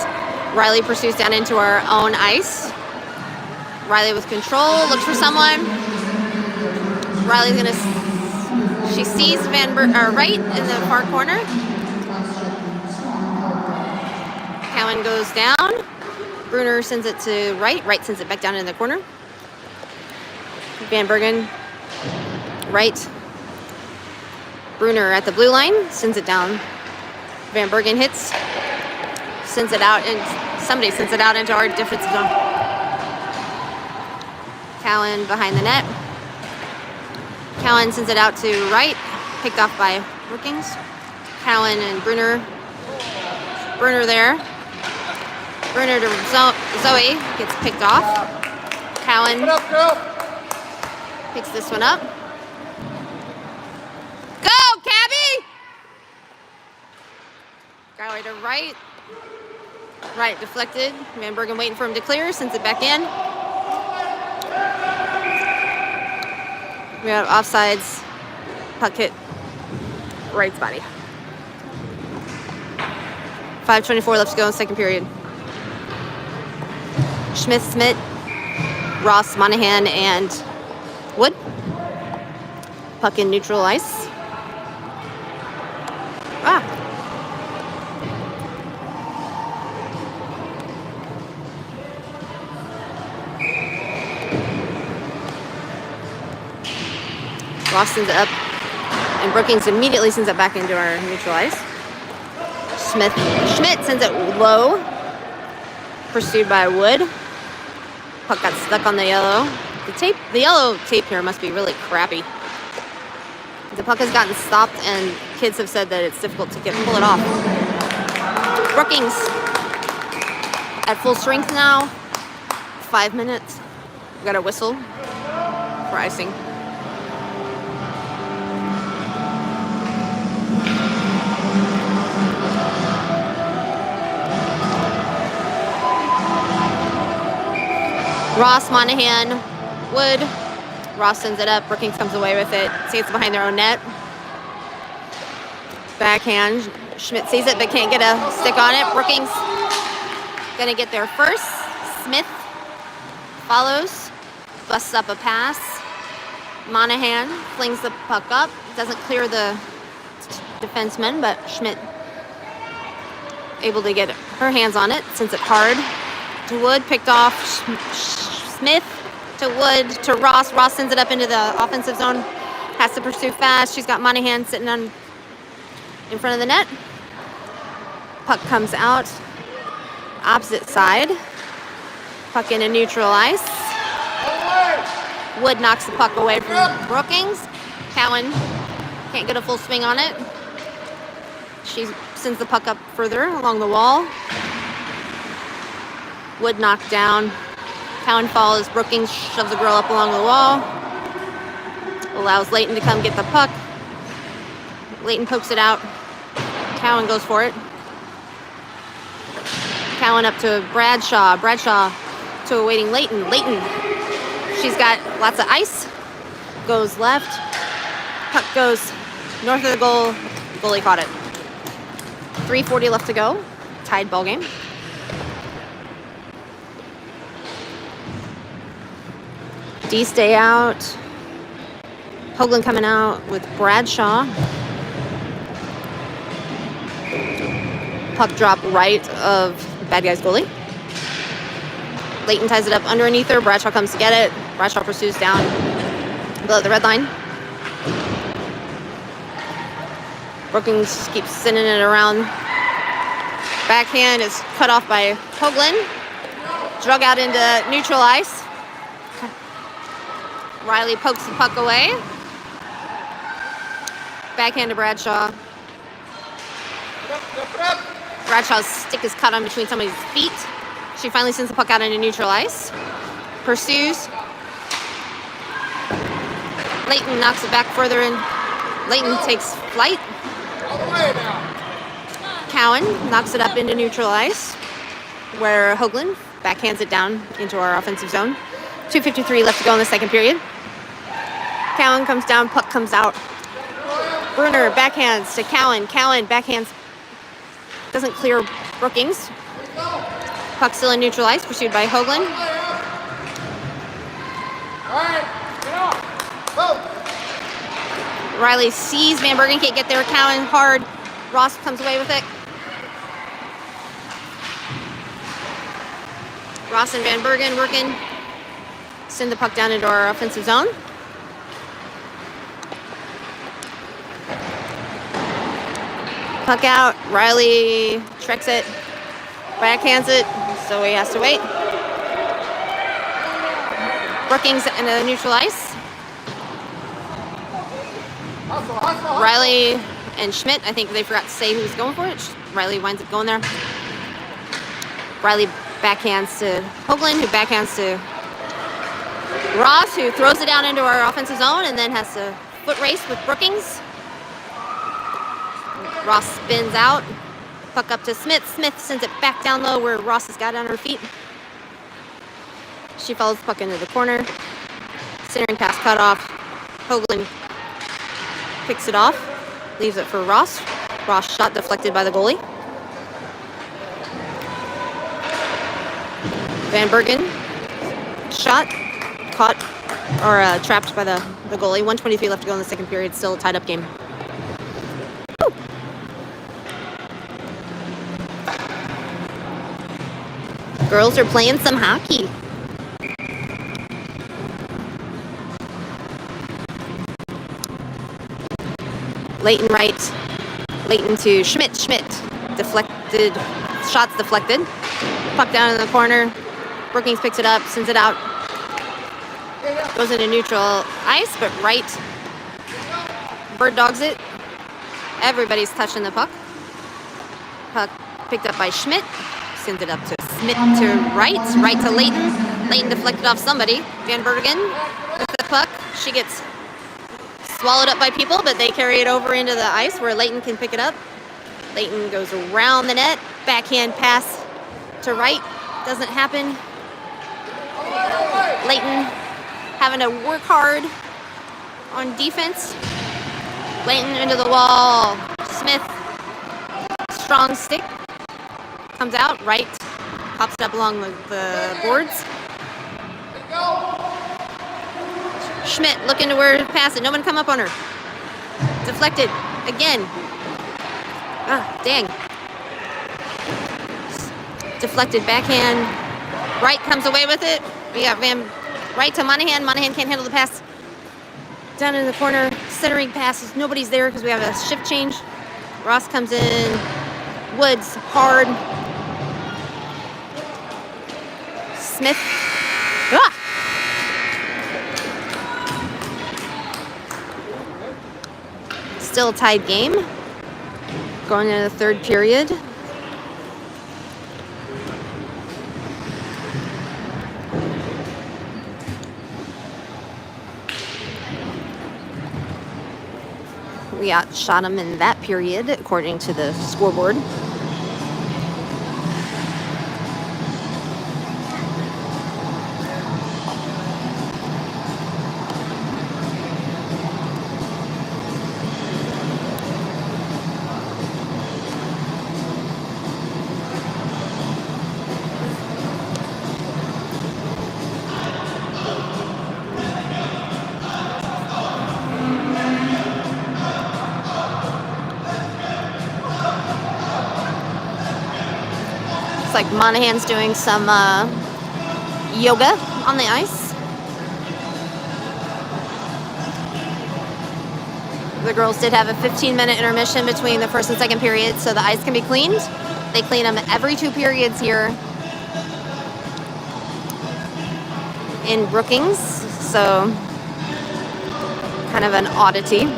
Riley pursues down into our own ice. Riley with control, looks for someone. Riley's she sees right in the far corner. Cowan goes down. Bruner sends it to right. Right sends it back down in the corner. Van Bergen, right. Bruner at the blue line, sends it down. Van Bergen hits, sends it out, and somebody sends it out into our defensive zone. Cowan behind the net. Cowan sends it out to right, picked off by Brookings. Cowan and Brunner. Brunner there. Brunner to Zoe, gets picked off. Cowan picks this one up. Go, Cabby! Galloway to right. Right deflected. Van Bergen waiting for him to clear, sends it back in. We have offsides. Puck hit Wright's body. 5:24 left to go in the second period. Smith, Ross, Monahan, and Wood. Puck in neutral ice. Ross sends it up, and Brookings immediately sends it back into our neutral ice. Schmidt sends it low, pursued by Wood. Puck got stuck on the yellow. The yellow tape here must be really crappy. The puck has gotten stopped, and kids have said that it's difficult to pull it off. Brookings at full strength now. 5 minutes. We got a whistle for icing. Ross, Monahan, Wood. Ross sends it up. Brookings comes away with it. Skates behind their own net. Backhand. Schmidt sees it but can't get a stick on it. Brookings gonna get there first. Smith follows. Busts up a pass. Monahan flings the puck up. Doesn't clear the defenseman, but Schmidt able to get her hands on it. Sends it hard to Wood. Picked off. Smith to Wood to Ross. Ross sends it up into the offensive zone. Has to pursue fast. She's got Monahan sitting in front of the net. Puck comes out. Opposite side. Puck into neutral ice. Wood knocks the puck away from Brookings. Cowan can't get a full swing on it. She sends the puck up further along the wall. Wood knocked down. Cowan follows. Brookings shoves the girl up along the wall. Allows Leighton to come get the puck. Leighton pokes it out. Cowan goes for it. Cowan up to Bradshaw. Bradshaw to awaiting Leighton. Leighton, she's got lots of ice. Goes left. Puck goes north of the goal. Goalie caught it. 3:40 left to go. Tied ball game. D stay out. Hoagland coming out with Bradshaw. Puck drop right of bad guy's goalie. Leighton ties it up underneath her. Bradshaw comes to get it. Bradshaw pursues down below the red line. Brookings keeps sending it around. Backhand is cut off by Hoagland. Drug out into neutral ice. Riley pokes the puck away. Backhand to Bradshaw. Bradshaw's stick is caught on between somebody's feet. She finally sends the puck out into neutral ice. Pursues. Leighton knocks it back further in. Leighton takes flight. Cowan knocks it up into neutral ice, where Hoagland backhands it down into our offensive zone. 2:53 left to go in the second period. Cowan comes down, puck comes out. Brunner backhands to Cowan. Cowan backhands, doesn't clear Brookings. Puck still in neutral ice, pursued by Hoagland. Riley sees Van Bergen, can't get there. Cowan hard. Ross comes away with it. Ross and Van Bergen working. Send the puck down into our offensive zone. Puck out. Riley tricks it. Backhands it. So he has to wait. Brookings in the neutral ice. Riley and Schmidt, I think they forgot to say who was going for it. Riley winds up going there. Riley backhands to Hoagland, who backhands to Ross, who throws it down into our offensive zone and then has to foot race with Brookings. Ross spins out. Puck up to Smith. Smith sends it back down low where Ross has got it on her feet. She follows the puck into the corner. Centering pass cut off. Hoagland picks it off. Leaves it for Ross. Ross shot deflected by the goalie. Van Bergen shot caught or trapped by the goalie. 1:23 left to go in the second period. Still a tied up game. Woo. Girls are playing some hockey. Leighton right. Leighton to Schmidt. Schmidt deflected. Shots deflected. Puck down in the corner. Brookings picks it up, sends it out. Goes into neutral ice, but right. Bird dogs it. Everybody's touching the puck. Puck picked up by Schmidt. Sends it up to Smith to right. Right to Leighton. Leighton deflected off somebody. Van Bergen with the puck. She gets swallowed up by people, but they carry it over into the ice where Leighton can pick it up. Leighton goes around the net. Backhand pass to right. Doesn't happen. Leighton having to work hard on defense. Leighton into the wall. Smith, strong stick. Comes out, right. Pops it up along the boards. Schmidt looking to where to pass it. No one come up on her. Deflected again. Ah, dang. Deflected backhand. Right comes away with it. We got right to Monahan. Monahan can't handle the pass. Down in the corner. Centering passes. Nobody's there because we have a shift change. Ross comes in. Woods hard. Smith. Ah! Still a tied game. Going into the third period. We outshot them in that period, according to the scoreboard. Like Monahan's doing some yoga on the ice. The girls did have a 15-minute intermission between the first and second period, so the ice can be cleaned. They clean them every 2 periods here in Brookings, so kind of an oddity.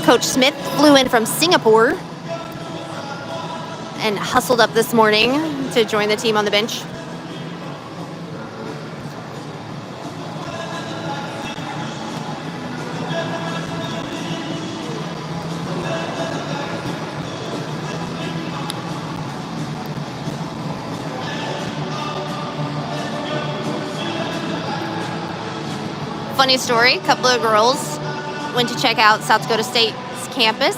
Coach Smith flew in from Singapore and hustled up this morning to join the team on the bench. Funny story, a couple of girls went to check out South Dakota State's campus,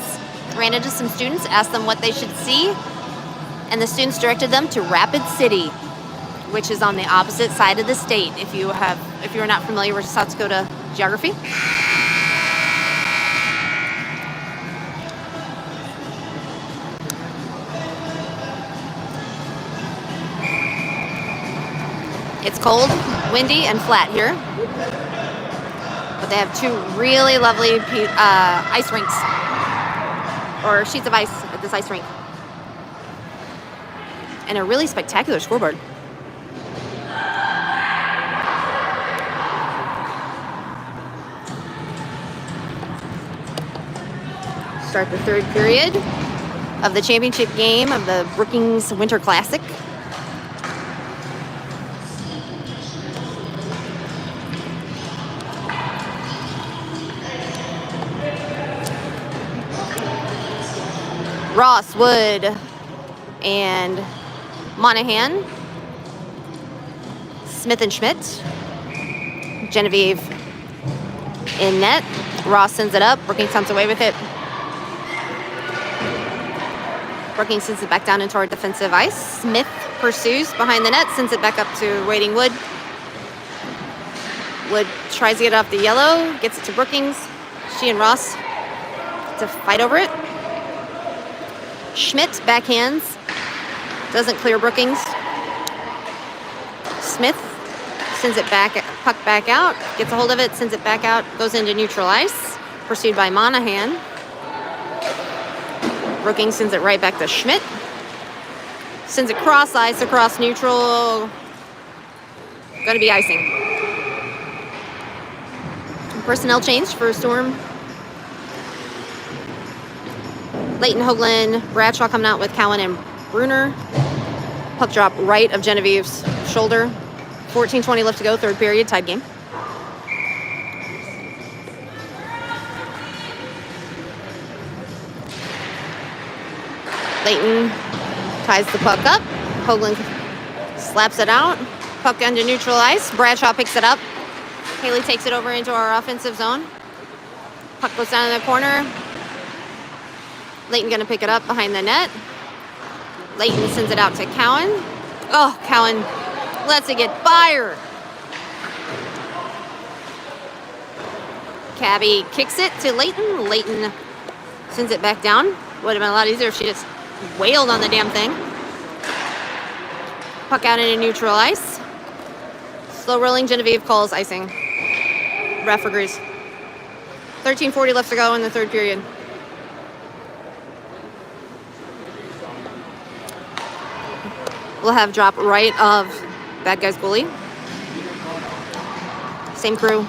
ran into some students, asked them what they should see, and the students directed them to Rapid City, which is on the opposite side of the state if you're not familiar with South Dakota geography. It's cold, windy, and flat here. But they have 2 really lovely ice rinks, or sheets of ice at this ice rink. And a really spectacular scoreboard. Start the third period of the championship game of the Brookings Winter Classic. Ross, Wood, and Monahan. Smith and Schmidt. Genevieve in net. Ross sends it up. Brookings comes away with it. Brookings sends it back down into our defensive ice. Smith pursues behind the net, sends it back up to waiting Wood. Wood tries to get it off the yellow, gets it to Brookings. She and Ross to fight over it. Schmidt backhands, doesn't clear Brookings. Smith sends it back, puck back out, gets a hold of it, sends it back out, goes into neutral ice, pursued by Monahan. Brookings sends it right back to Schmidt. Sends it cross ice across neutral. Gonna be icing. Personnel change for Storm. Leighton, Hoagland, Bradshaw coming out with Cowan and Bruner. Puck drop right of Genevieve's shoulder. 14:20 left to go, third period, tied game. Leighton ties the puck up. Hoagland slaps it out. Puck down to neutral ice. Bradshaw picks it up. Haley takes it over into our offensive zone. Puck goes down in the corner. Leighton gonna pick it up behind the net. Leighton sends it out to Cowan. Oh, Cowan lets it get fired. Cabby kicks it to Leighton. Leighton sends it back down. Would have been a lot easier if she just wailed on the damn thing. Puck out into neutral ice. Slow rolling, Genevieve calls icing. Ref agrees. 13:40 left to go in the third period. We'll have drop right of bad guys goalie. Same crew.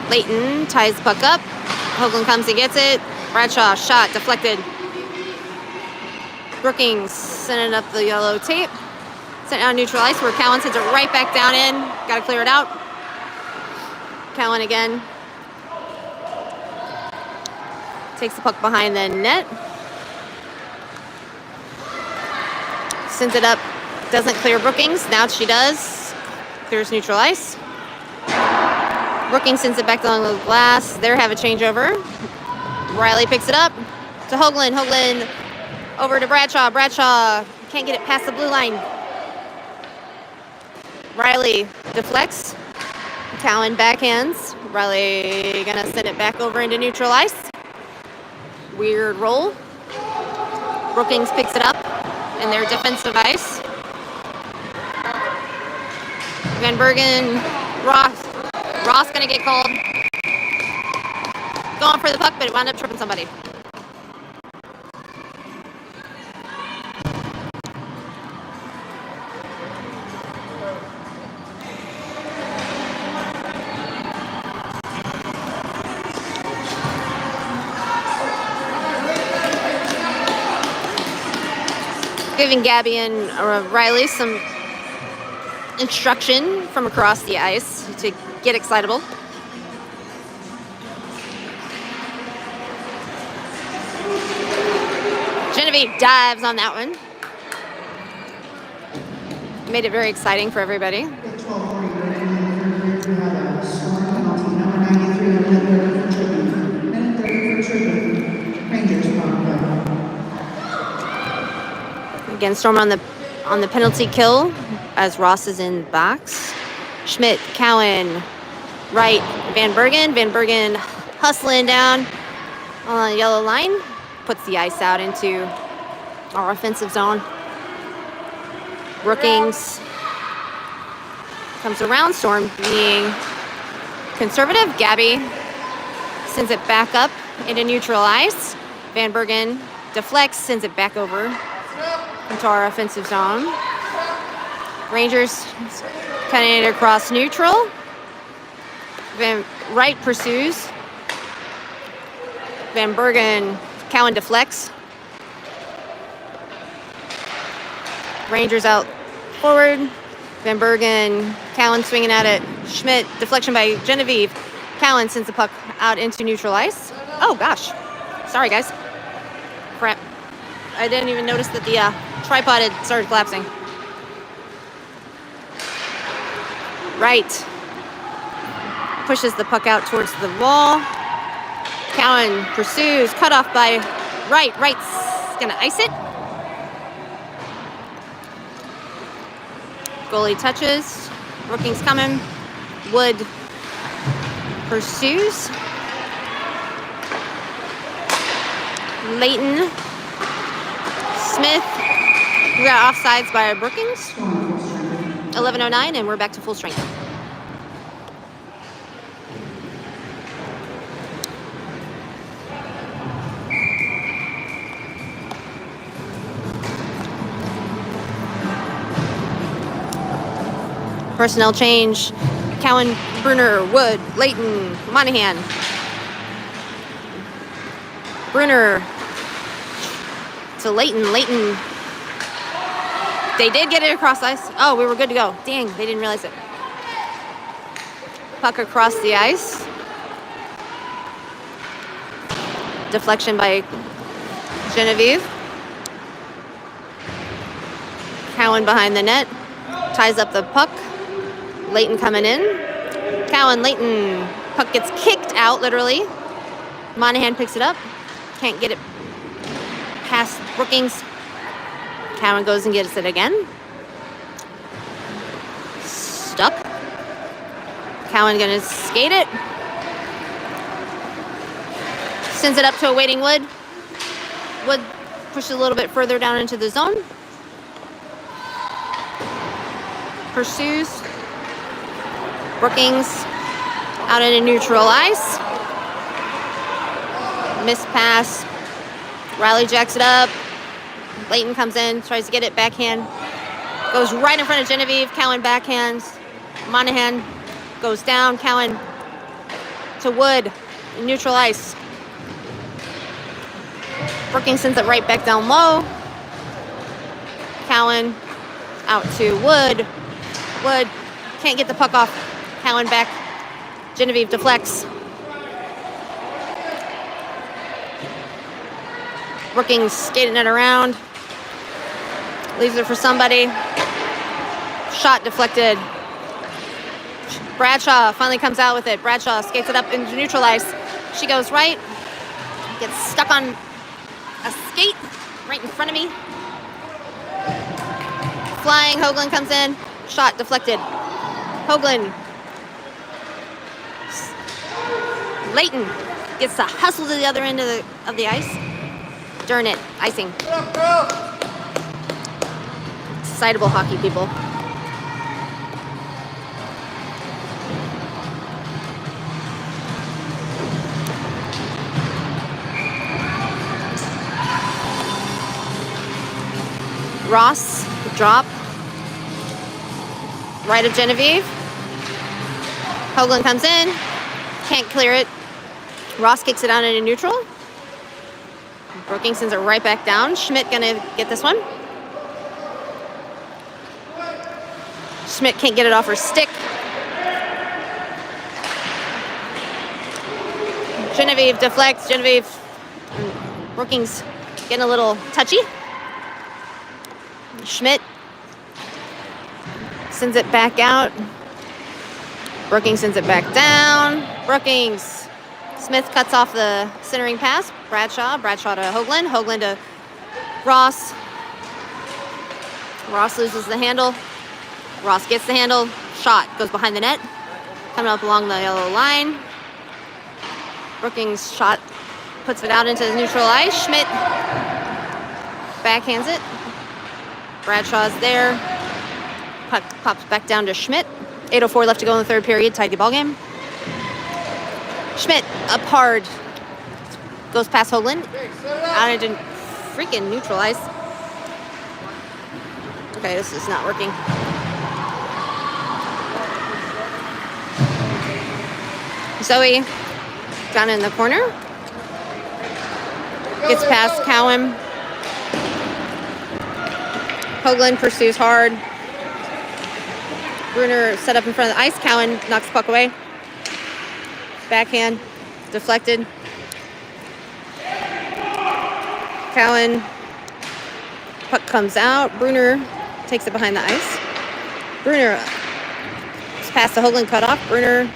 Leighton ties the puck up. Hoagland comes and gets it. Bradshaw shot deflected. Brookings sending up the yellow tape. Sent out neutral ice where Cowan sends it right back down in. Got to clear it out. Cowan again. Takes the puck behind the net. Sends it up. Doesn't clear Brookings. Now she does. Clears neutral ice. Brookings sends it back along the glass. There have a changeover. Riley picks it up to Hoagland. Hoagland over to Bradshaw. Bradshaw can't get it past the blue line. Riley deflects. Cowan backhands. Riley gonna send it back over into neutral ice. Weird roll. Brookings picks it up in their defensive ice. Van Bergen, Ross gonna get called. Going for the puck, but it wound up tripping somebody. Giving Gabby and Riley some instruction from across the ice to get excitable. Genevieve dives on that one. Made it very exciting for everybody. At 12:40, we have a Storm penalty, number 93 on minute 30 for tripping. Minute 30 for tripping. Rangers power play. Again, Storm on the penalty kill as Ross is in box. Schmidt, Cowan, right, Van Bergen. Van Bergen hustling down on the yellow line. Puts the ice out into our offensive zone. Brookings comes around. Storm being conservative. Gabby sends it back up into neutral ice. Van Bergen deflects, sends it back over into our offensive zone. Rangers cutting it across neutral. Wright pursues. Van Bergen, Cowan deflects. Rangers out forward. Van Bergen, Cowan swinging at it. Schmidt, deflection by Genevieve. Cowan sends the puck out into neutral ice. Oh gosh, sorry guys. Crap. I didn't even notice that the tripod had started collapsing. Wright pushes the puck out towards the wall. Cowan pursues, cut off by Wright. Wright's gonna ice it. Goalie touches. Brookings coming. Wood pursues. Leighton. Smith. We got offsides by Brookings. 11:09, and we're back to full strength. Personnel change. Cowan, Brunner, Wood, Leighton, Monahan. Brunner to Leighton. Leighton. They did get it across ice. Oh, we were good to go. Dang, they didn't realize it. Puck across the ice. Deflection by Genevieve. Cowan behind the net. Ties up the puck. Leighton coming in. Cowan, Leighton. Puck gets kicked out, literally. Monahan picks it up. Can't get it past Brookings. Cowan goes and gets it again. Stuck. Cowan gonna skate it. Sends it up to a waiting Wood. Wood pushes a little bit further down into the zone. Pursues. Brookings out into neutral ice. Miss pass. Riley jacks it up. Leighton comes in, tries to get it backhand. Goes right in front of Genevieve. Cowan backhands. Monahan goes down. Cowan to Wood. Neutral ice. Brookings sends it right back down low. Cowan out to Wood. Wood can't get the puck off. Cowan back. Genevieve deflects. Brookings skating it around. Leaves it for somebody. Shot deflected. Bradshaw finally comes out with it. Bradshaw skates it up into neutral ice. She goes right. Gets stuck on a skate right in front of me. Flying, Hoagland comes in. Shot deflected. Hoagland. Leighton gets to hustle to the other end of the ice. Darn it, icing. Excitable hockey, people. Ross, drop. Right of Genevieve. Hoagland comes in. Can't clear it. Ross kicks it out into neutral. Brookings sends it right back down. Schmidt gonna get this one. Schmidt can't get it off her stick. Genevieve deflects. Genevieve. Brookings getting a little touchy. Schmidt sends it back out. Brookings sends it back down. Brookings. Smith cuts off the centering pass. Bradshaw to Hoagland. Hoagland to Ross. Ross loses the handle. Ross gets the handle. Shot goes behind the net. Coming up along the yellow line. Brookings shot puts it out into the neutral ice. Schmidt backhands it. Bradshaw's there. Puck pops back down to Schmidt. 8:04 left to go in the third period. Tied the ball game. Schmidt up hard. Goes past Hoagland. Out into freaking neutral ice. Okay, this is not working. Zoe down in the corner. Gets past Cowan. Hoagland pursues hard. Bruner set up in front of the ice. Cowan knocks the puck away. Backhand. Deflected. Cowan. Puck comes out. Bruner takes it behind the ice. Bruner is past the Hoagland cutoff. Bruner.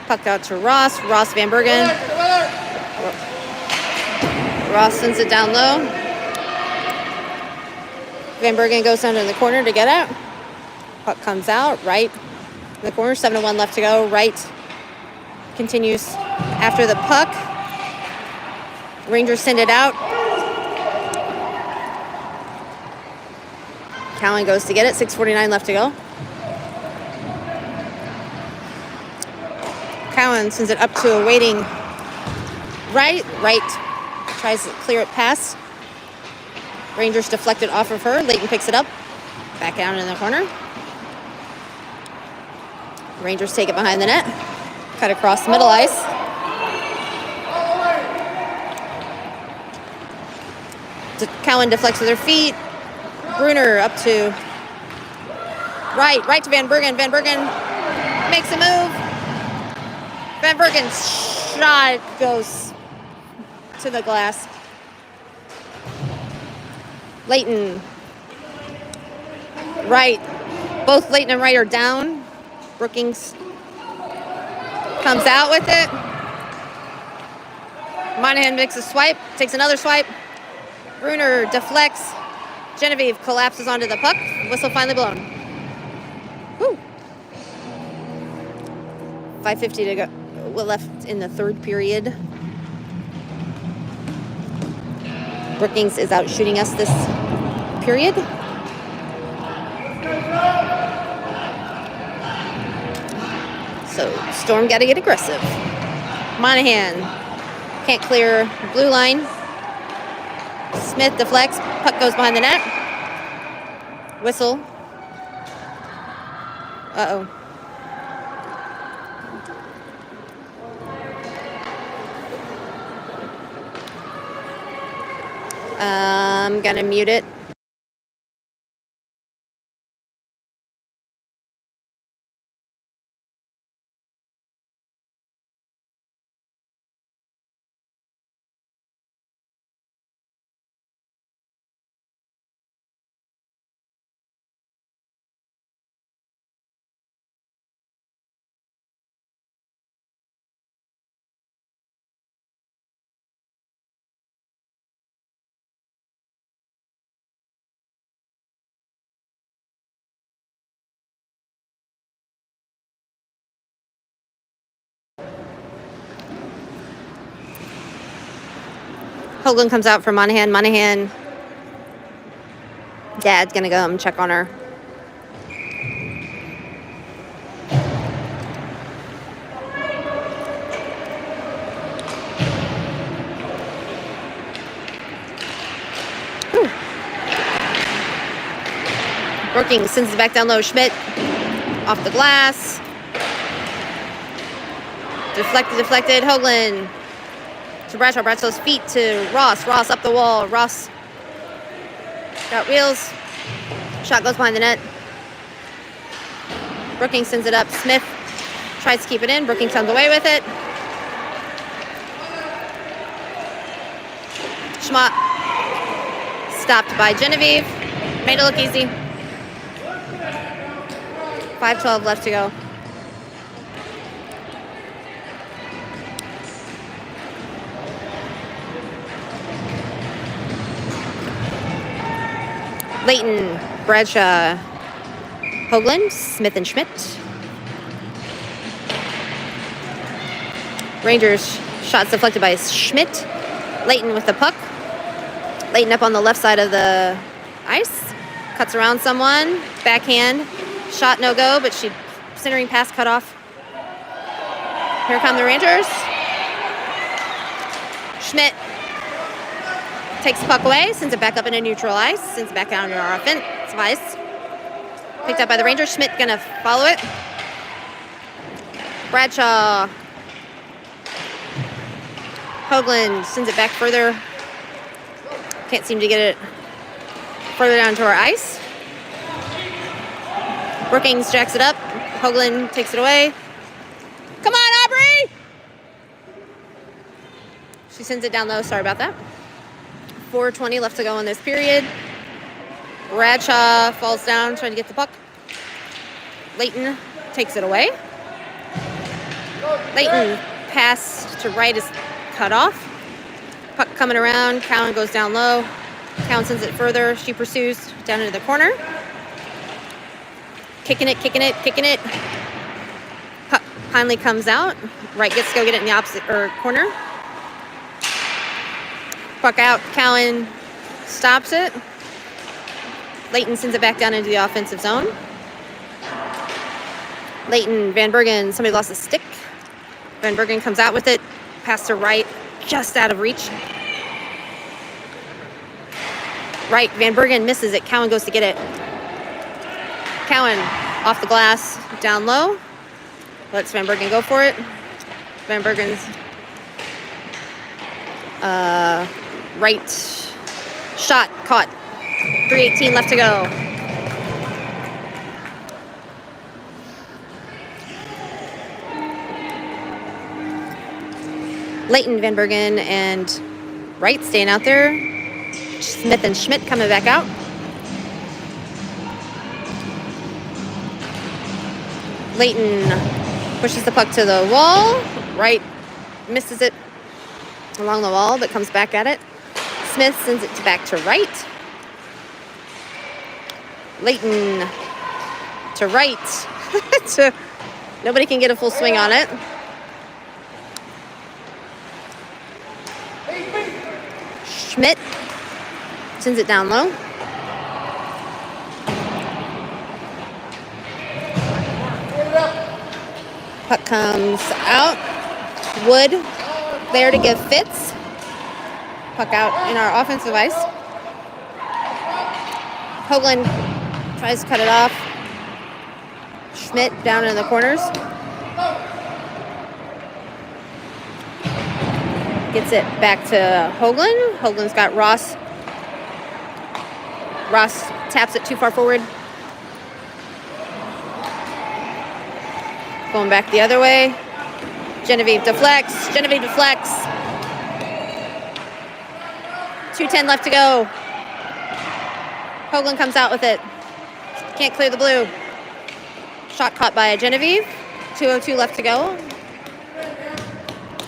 Puck out to Ross. Ross Van Bergen. Ross sends it down low. Van Bergen goes down in the corner to get it. Puck comes out. Right in the corner. 7-1 left to go. Right continues after the puck. Rangers send it out. Cowan goes to get it. 6:49 left to go. Cowan sends it up to a waiting right. Tries to clear it past. Rangers deflected off of her. Leighton picks it up. Back down in the corner. Rangers take it behind the net. Cut across the middle ice. Cowan deflects with her feet. Bruner up to right to Van Bergen. Van Bergen makes a move. Van Bergen's shot goes to the glass. Leighton, right. Both Leighton and Wright are down. Brookings comes out with it. Monahan makes a swipe, takes another swipe. Bruner deflects. Genevieve collapses onto the puck. Whistle finally blown. Woo. 5:50 to go. We're left in the third period. Brookings is out shooting us this period. So Storm got to get aggressive. Monahan can't clear blue line. Smith deflects. Puck goes behind the net. Whistle. Uh-oh. I'm gonna mute it. Hoagland comes out for Monahan. Monahan, Dad's gonna go and check on her. Whew. Brookings sends it back down low. Schmidt off the glass. Deflected. Hoagland to Bradshaw. Bradshaw's feet to Ross. Ross up the wall. Ross got wheels. Shot goes behind the net. Brookings sends it up. Smith tries to keep it in. Brookings comes away with it. Schmott stopped by Genevieve. Made it look easy. 5:12 left to go. Leighton, Bradshaw, Hoagland, Smith and Schmidt. Rangers shots deflected by Schmidt. Leighton with the puck. Leighton up on the left side of the ice. Cuts around someone. Backhand. Shot no go, but she centering pass cut off. Here come the Rangers. Schmidt takes the puck away, sends it back up into neutral ice, sends it back down to our offensive ice. Picked up by the Rangers. Schmidt gonna follow it. Bradshaw. Hoagland sends it back further. Can't seem to get it further down to our ice. Brookings jacks it up. Hoagland takes it away. Come on, Aubrey! She sends it down low. Sorry about that. 4:20 left to go in this period. Bradshaw falls down trying to get the puck. Layton takes it away. Layton pass to right is cut off. Puck coming around. Cowan goes down low. Cowan sends it further. She pursues down into the corner. Kicking it. Puck finally comes out. Right gets to go get it in the opposite corner. Puck out. Cowan stops it. Layton sends it back down into the offensive zone. Layton, Van Bergen, somebody lost a stick. Van Bergen comes out with it. Pass to right, just out of reach. Right, Van Bergen misses it. Cowan goes to get it. Cowan off the glass, down low. Lets Van Bergen go for it. Van Bergen's right shot caught. 3:18 left to go. Layton, Van Bergen, and Wright staying out there. Smith and Schmidt coming back out. Layton pushes the puck to the wall. Wright misses it along the wall, but comes back at it. Smith sends it back to Wright. Layton to Wright. Nobody can get a full swing on it. Schmidt sends it down low. Puck comes out. Wood there to give Fitz. Puck out in our offensive ice. Hoagland tries to cut it off. Schmidt down in the corners. Gets it back to Hoagland. Hoagland's got Ross. Ross taps it too far forward. Going back the other way. Genevieve deflects. 2:10 left to go. Hoagland comes out with it. Can't clear the blue. Shot caught by Genevieve. 2:02 left to go.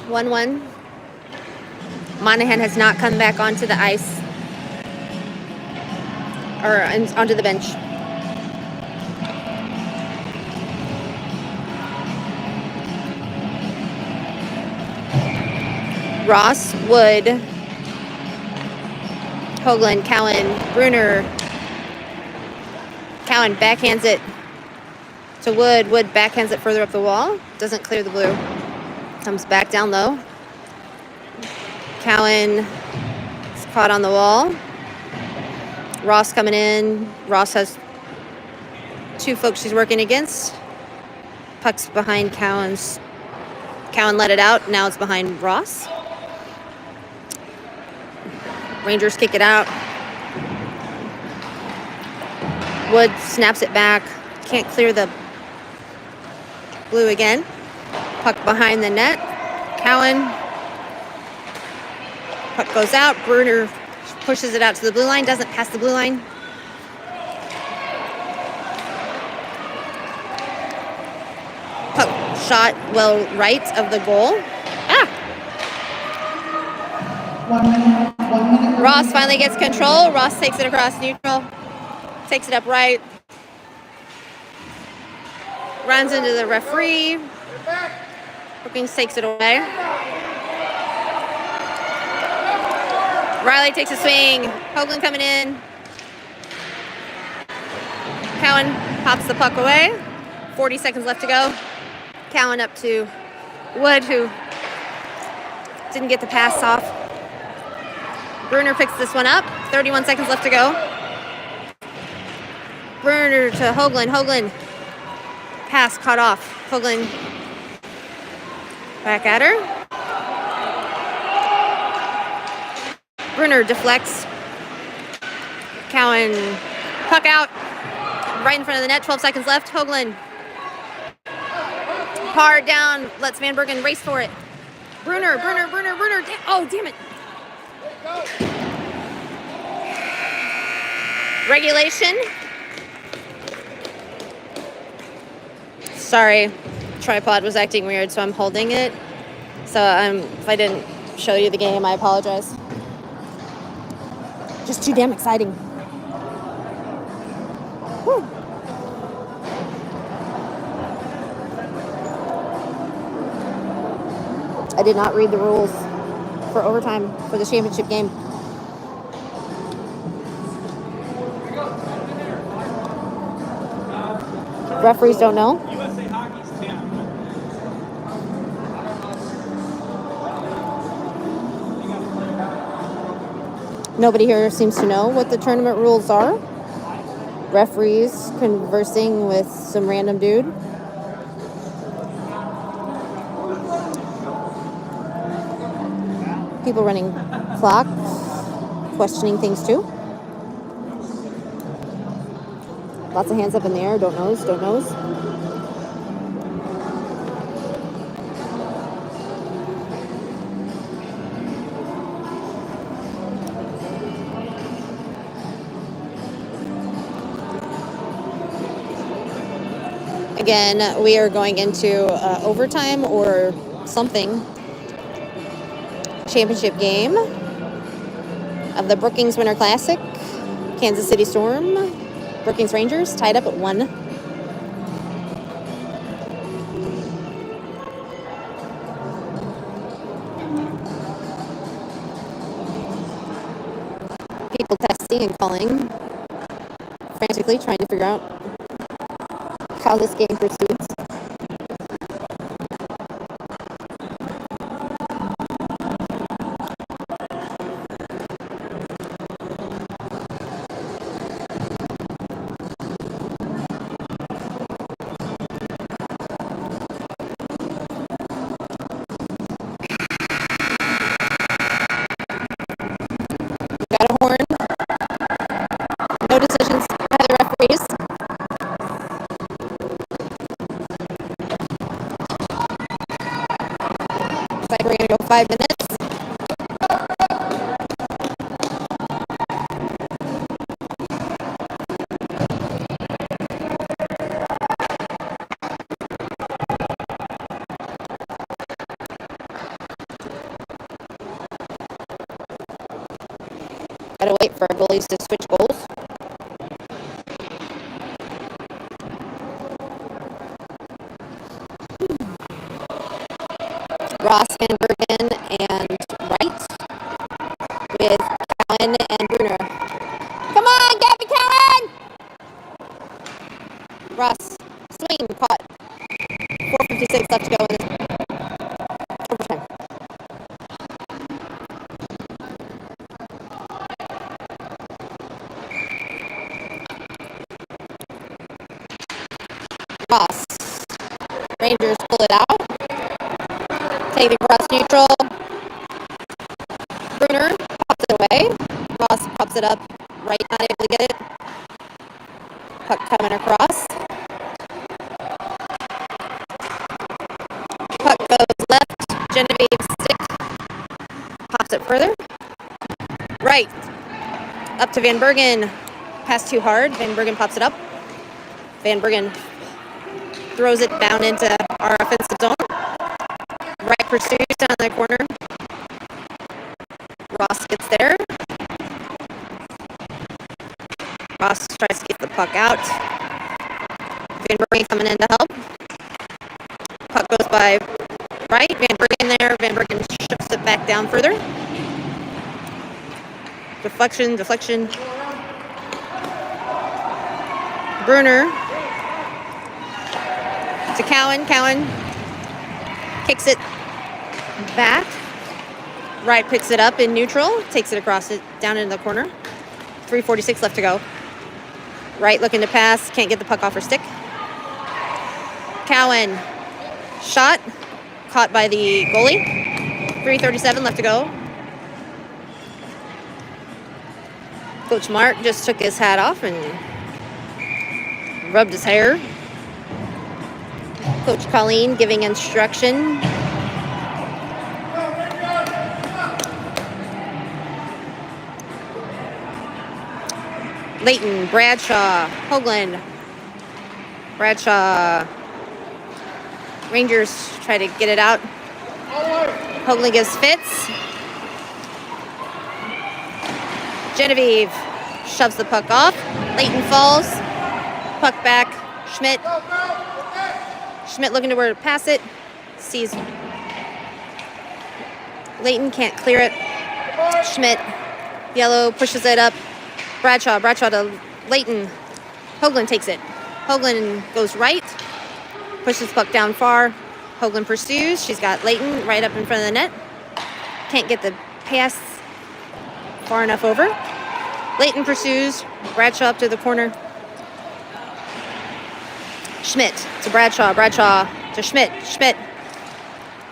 1-1. Monahan has not come back onto the ice or onto the bench. Ross, Wood, Hoagland, Cowan, Bruner. Cowan backhands it to Wood. Wood backhands it further up the wall. Doesn't clear the blue. Comes back down low. Cowan is caught on the wall. Ross coming in. Ross has two folks she's working against. Puck's behind Cowan's. Cowan let it out. Now it's behind Ross. Rangers kick it out. Wood snaps it back. Can't clear the blue again. Puck behind the net. Cowan. Puck goes out. Bruner pushes it out to the blue line. Doesn't pass the blue line. Puck shot well right of the goal. 1 minute. Ross finally gets control. Ross takes it across neutral. Takes it up right. Runs into the referee. Brookings takes it away. Riley takes a swing. Hoagland coming in. Cowan pops the puck away. 40 seconds left to go. Cowan up to Wood, who didn't get the pass off. Bruner picks this one up. 31 seconds left to go. Bruner to Hoagland. Hoagland. Pass caught off. Hoagland back at her. Bruner deflects. Cowan, puck out. Right in front of the net. 12 seconds left. Hoagland. Hard down. Lets Van Bergen race for it. Bruner. Oh, damn it. Regulation. Sorry, tripod was acting weird, so I'm holding it. So if I didn't show you the game, I apologize. Just too damn exciting. Whew. I did not read the rules for overtime for the championship game. Referees don't know. Nobody here seems to know what the tournament rules are. Referees conversing with some random dude. People running clocks, questioning things too. Lots of hands up in the air. Don't knows. Again, we are going into overtime or something. Championship game of the Brookings Winter Classic. Kansas City Storm, Brookings Rangers tied up at 1. People testing and calling frantically, trying to figure out how this game proceeds. Got a horn. No decisions by the referees. Looks like we're going to go 5 minutes. Gotta wait for our goalies to switch goals. Ross, Van Bergen, and Wright with Cowan and Bruner. Come on, Gabby Cowan! Ross, swing, caught. 4:56 left to go in this overtime. Ross. Rangers pull it out. Take it across neutral. Bruner pops it away. Ross pops it up. Right, not able to get it. Puck coming across. Puck goes left. Genevieve's stick. Pops it further. Right. Up to Van Bergen. Pass too hard. Van Bergen pops it up. Van Bergen throws it down into our offensive zone. Right pursues down the corner. Ross gets there. Ross tries to get the puck out. Van Bergen coming in to help. Puck goes by right. Van Bergen there. Van Bergen ships it back down further. Deflection. Bruner to Cowan. Kicks it back. Right picks it up in neutral. Takes it across it down into the corner. 3:46 left to go. Right looking to pass. Can't get the puck off her stick. Cowan. Shot. Caught by the goalie. 3:37 left to go. Coach Mark just took his hat off and rubbed his hair. Coach Colleen giving instruction. Layton, Bradshaw, Hoagland. Bradshaw. Rangers try to get it out. Hoagland gives Fitz. Genevieve shoves the puck off. Layton falls. Puck back. Schmidt. Schmidt looking to where to pass it. Sees Layton, can't clear it. Schmidt. Yellow pushes it up. Bradshaw to Layton. Hoagland takes it. Hoagland goes right. Pushes the puck down far. Hoagland pursues. She's got Layton right up in front of the net. Can't get the pass far enough over. Layton pursues. Bradshaw up to the corner. Schmidt to Bradshaw. Bradshaw to Schmidt. Schmidt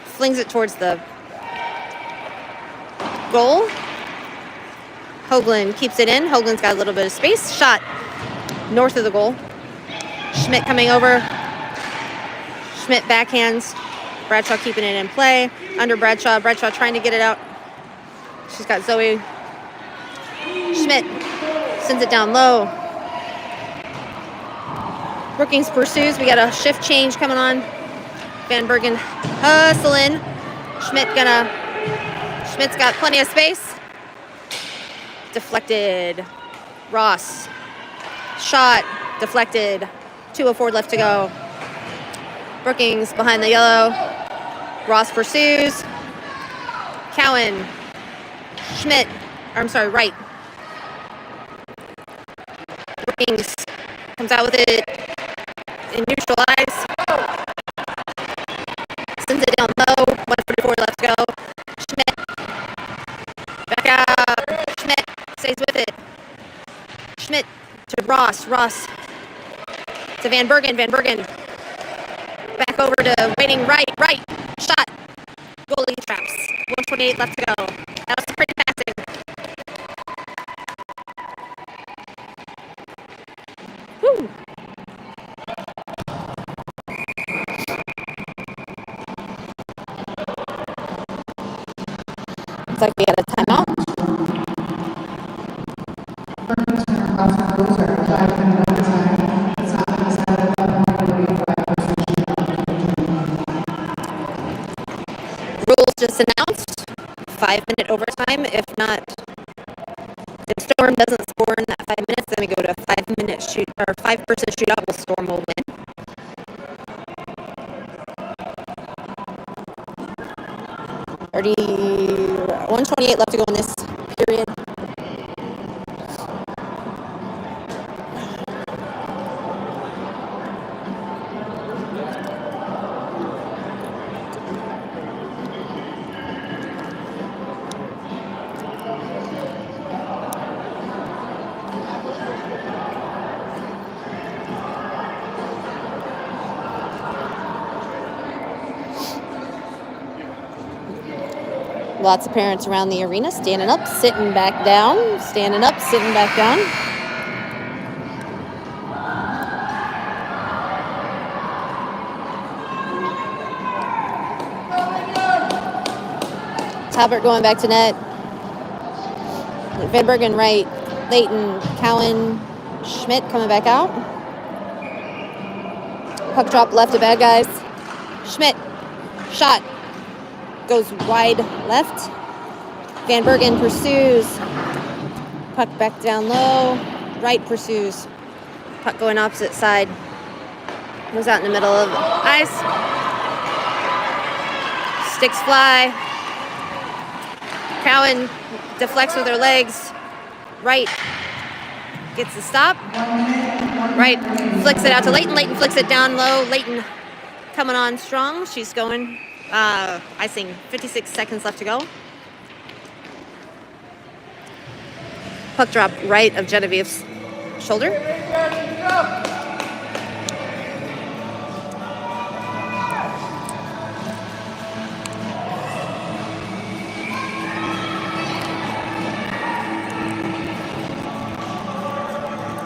flings it towards the goal. Hoagland keeps it in. Hoagland's got a little bit of space. Shot north of the goal. Schmidt coming over. Schmidt backhands. Bradshaw keeping it in play. Under Bradshaw. Bradshaw trying to get it out. She's got Zoe. Schmidt sends it down low. Brookings pursues. We got a shift change coming on. Van Bergen hustling. Schmidt's got plenty of space. Deflected. Ross. Shot. Deflected. 2:04 left to go. Brookings behind the yellow. Ross pursues. Cowan. Schmidt. Right. Brookings comes out with it in neutral eyes. Sends it down low. 1:44 left to go. Schmidt. Back out. Schmidt stays with it. Schmidt to Ross. Ross to Van Bergen. Van Bergen. Back over to waiting right. Right. Shot. Goalie traps. 1:28 left to go. That was pretty passing. Woo. Looks like we got a timeout. Rules just announced. 5-minute overtime. If not, if Storm doesn't score in that 5 minutes, then we go to a 5-minute shoot or 5-person shootout. Will Storm will win. Already 1:28 left to go in this period. Lots of parents around the arena, standing up, sitting back down, standing up, sitting back down. Talbert going back to net. Van Bergen right. Layton, Cowan, Schmidt coming back out. Puck drop left to bad guys. Schmidt, shot. Goes wide left. Van Bergen pursues. Puck back down low. Right pursues. Puck going opposite side. Goes out in the middle of the ice. Sticks fly. Cowan deflects with her legs. Right gets the stop. Right flicks it out to Layton. Layton flicks it down low. Layton coming on strong. She's going Icing, 56 seconds left to go. Puck drop right of Genevieve's shoulder.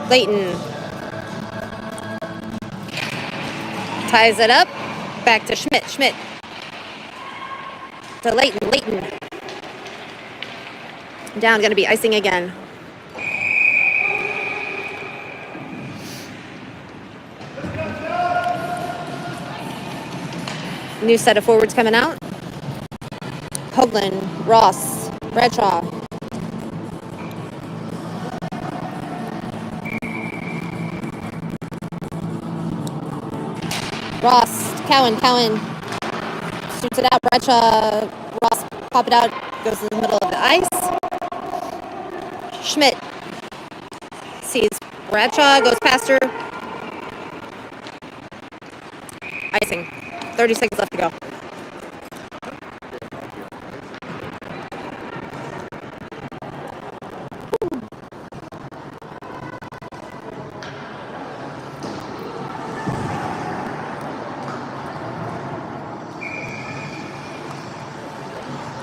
Leighton ties it up. Back to Schmidt. Schmidt to Leighton. Leighton down. Going to be icing again. New set of forwards coming out. Hoagland, Ross, Bradshaw. Ross, Cowan shoots it out. Bradshaw, Ross pop it out, goes to the middle of the ice. Schmidt sees Bradshaw, goes past her. Icing. 30 seconds left to go.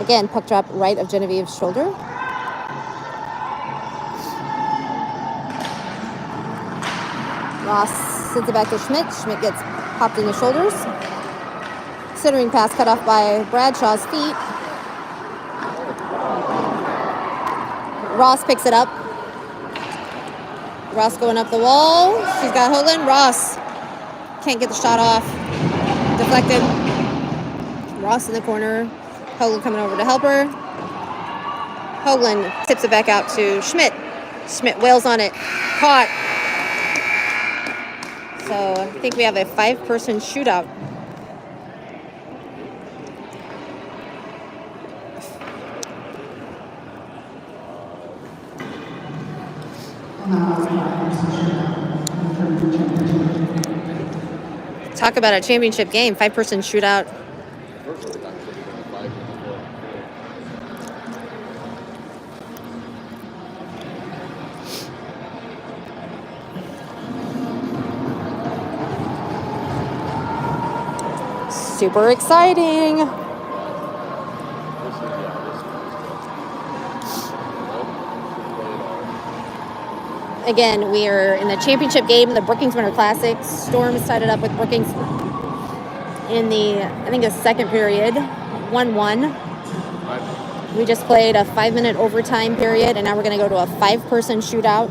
Again, puck drop right of Genevieve's shoulder. Ross sends it back to Schmidt. Schmidt gets popped in the shoulders. Centering pass cut off by Bradshaw's feet. Ross picks it up. Ross going up the wall. She's got Hoagland. Ross can't get the shot off. Deflected. Ross in the corner. Hoagland coming over to help her. Hoagland tips it back out to Schmidt. Schmidt wails on it. Caught. So I think we have a 5-person shootout. Talk about a championship game. 5-person shootout. Super exciting. Again, we are in the championship game of the Brookings Winter Classic. Storm is tied it up with Brookings in the, I think, the second period, 1-1. We just played a 5-minute overtime period, and now we're going to go to a 5-person shootout.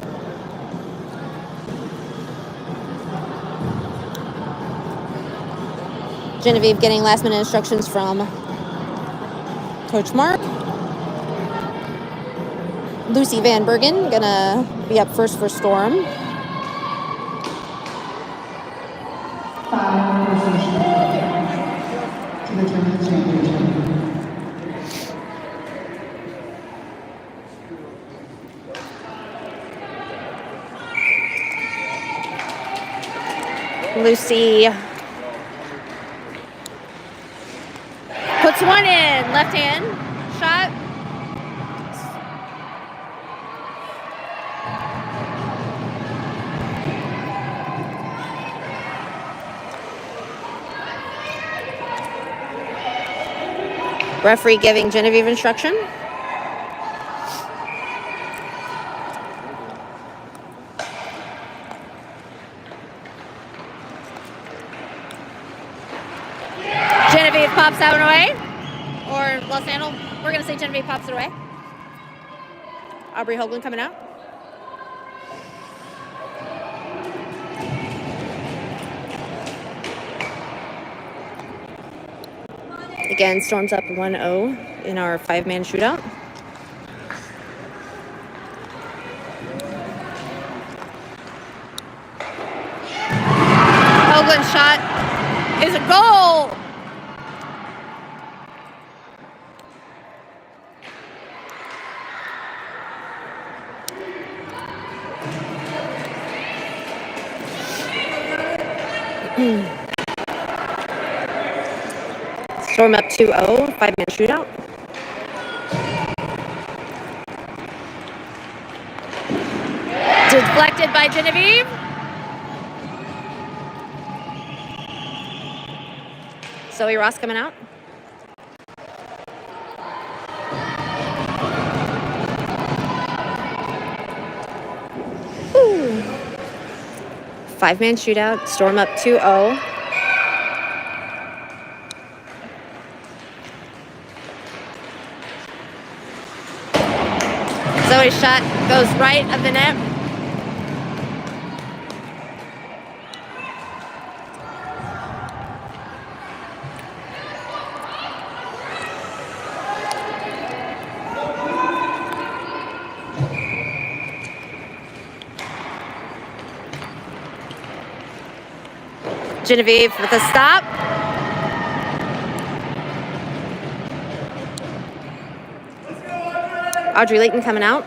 Genevieve getting last-minute instructions from Coach Mark. Lucy Van Bergen gonna be up first for Storm. 5-person shootout to determine the championship. Lucy puts one in, left hand shot. Referee giving Genevieve instruction. Genevieve pops that one away. Or Los Angeles. We're going to say Genevieve pops it away. Aubrey Hoagland coming out. Again, Storm's up 1-0 in our 5-man shootout. Hoagland's shot is a goal. Storm up 2-0, 5-man shootout. Deflected by Genevieve. Zoe Ross coming out. Woo. 5-man shootout, Storm up 2-0. Zoe's shot goes right of the net. Genevieve with a stop. Audrey Layton coming out.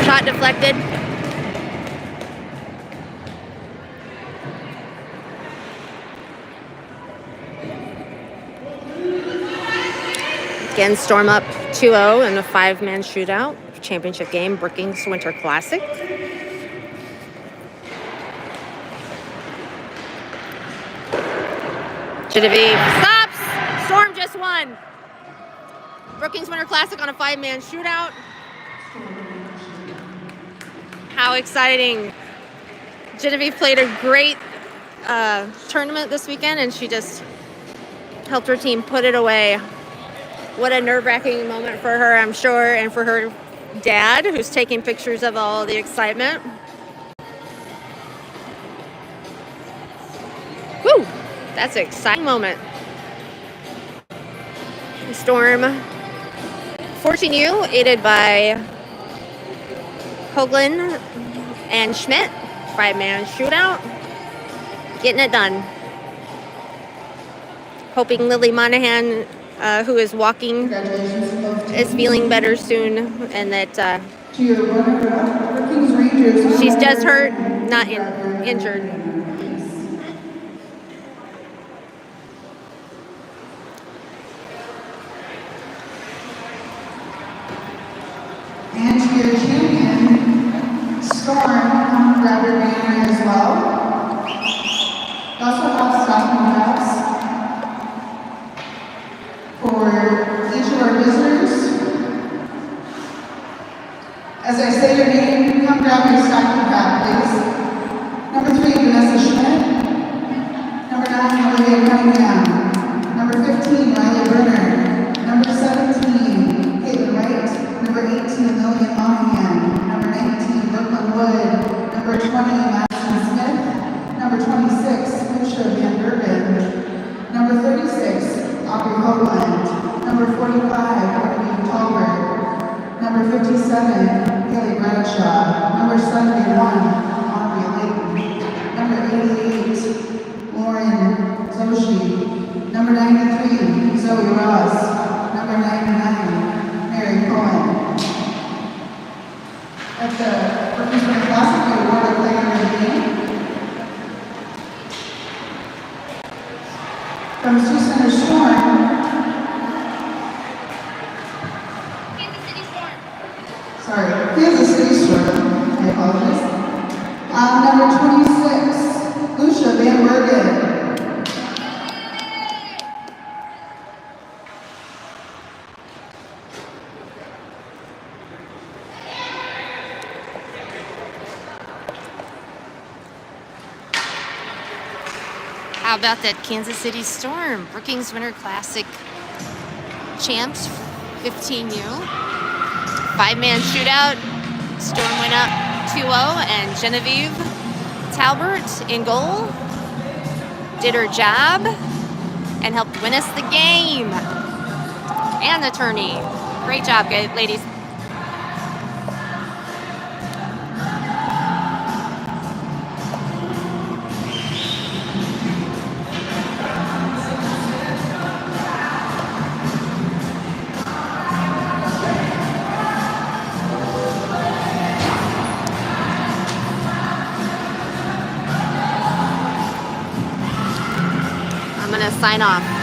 Shot deflected. Again, Storm up 2-0 in a 5-man shootout. Championship game, Brookings Winter Classic. Genevieve stops. Storm just won. Brookings Winter Classic on a 5-man shootout. How exciting. Genevieve played a great tournament this weekend, and she just helped her team put it away. What a nerve-wracking moment for her, I'm sure, and for her dad, who's taking pictures of all the excitement. Woo! That's an exciting moment. Storm 14U, aided by Hoagland and Schmidt. 5-man shootout. Getting it done. Hoping Lily Monahan, who is walking, is feeling better soon, and that she's just hurt, not injured. And to your champion, Storm, come grab your banner as well. We also have stocking caps for each of our visitors. As I say your name, come grab your stocking cap, please. Number 3, Vanessa Schmidt. Number 9, Olivia Cunningham. Number 15, Riley Berner. Number 17, Caitlin Wright. Number 18, Lillian Monahan. Number 19, Brooklyn Wood. Number 20, Madison Smith. Number 26, Lucia Van Bergen. Number 36, Aubrey Hoagland. Number 45, Courtney Talbert. Number 57, Haley Bradshaw. Number 71, Audrey Layton. Number 88, Lauren Zoshi. Number 93, Zoe Ross. Number 99, Mary Cohen. At the Brookings Winter Classic, we award a player of the game. From Sioux Center Storm. Kansas City Storm. I apologize. Number 26, Lucia Van Bergen. How about that Kansas City Storm? Brookings Winter Classic champs, 15U. 5-man shootout. Storm went up 2-0, and Genevieve Talbert in goal did her job and helped win us the game and the tourney. Great job, ladies. sign off.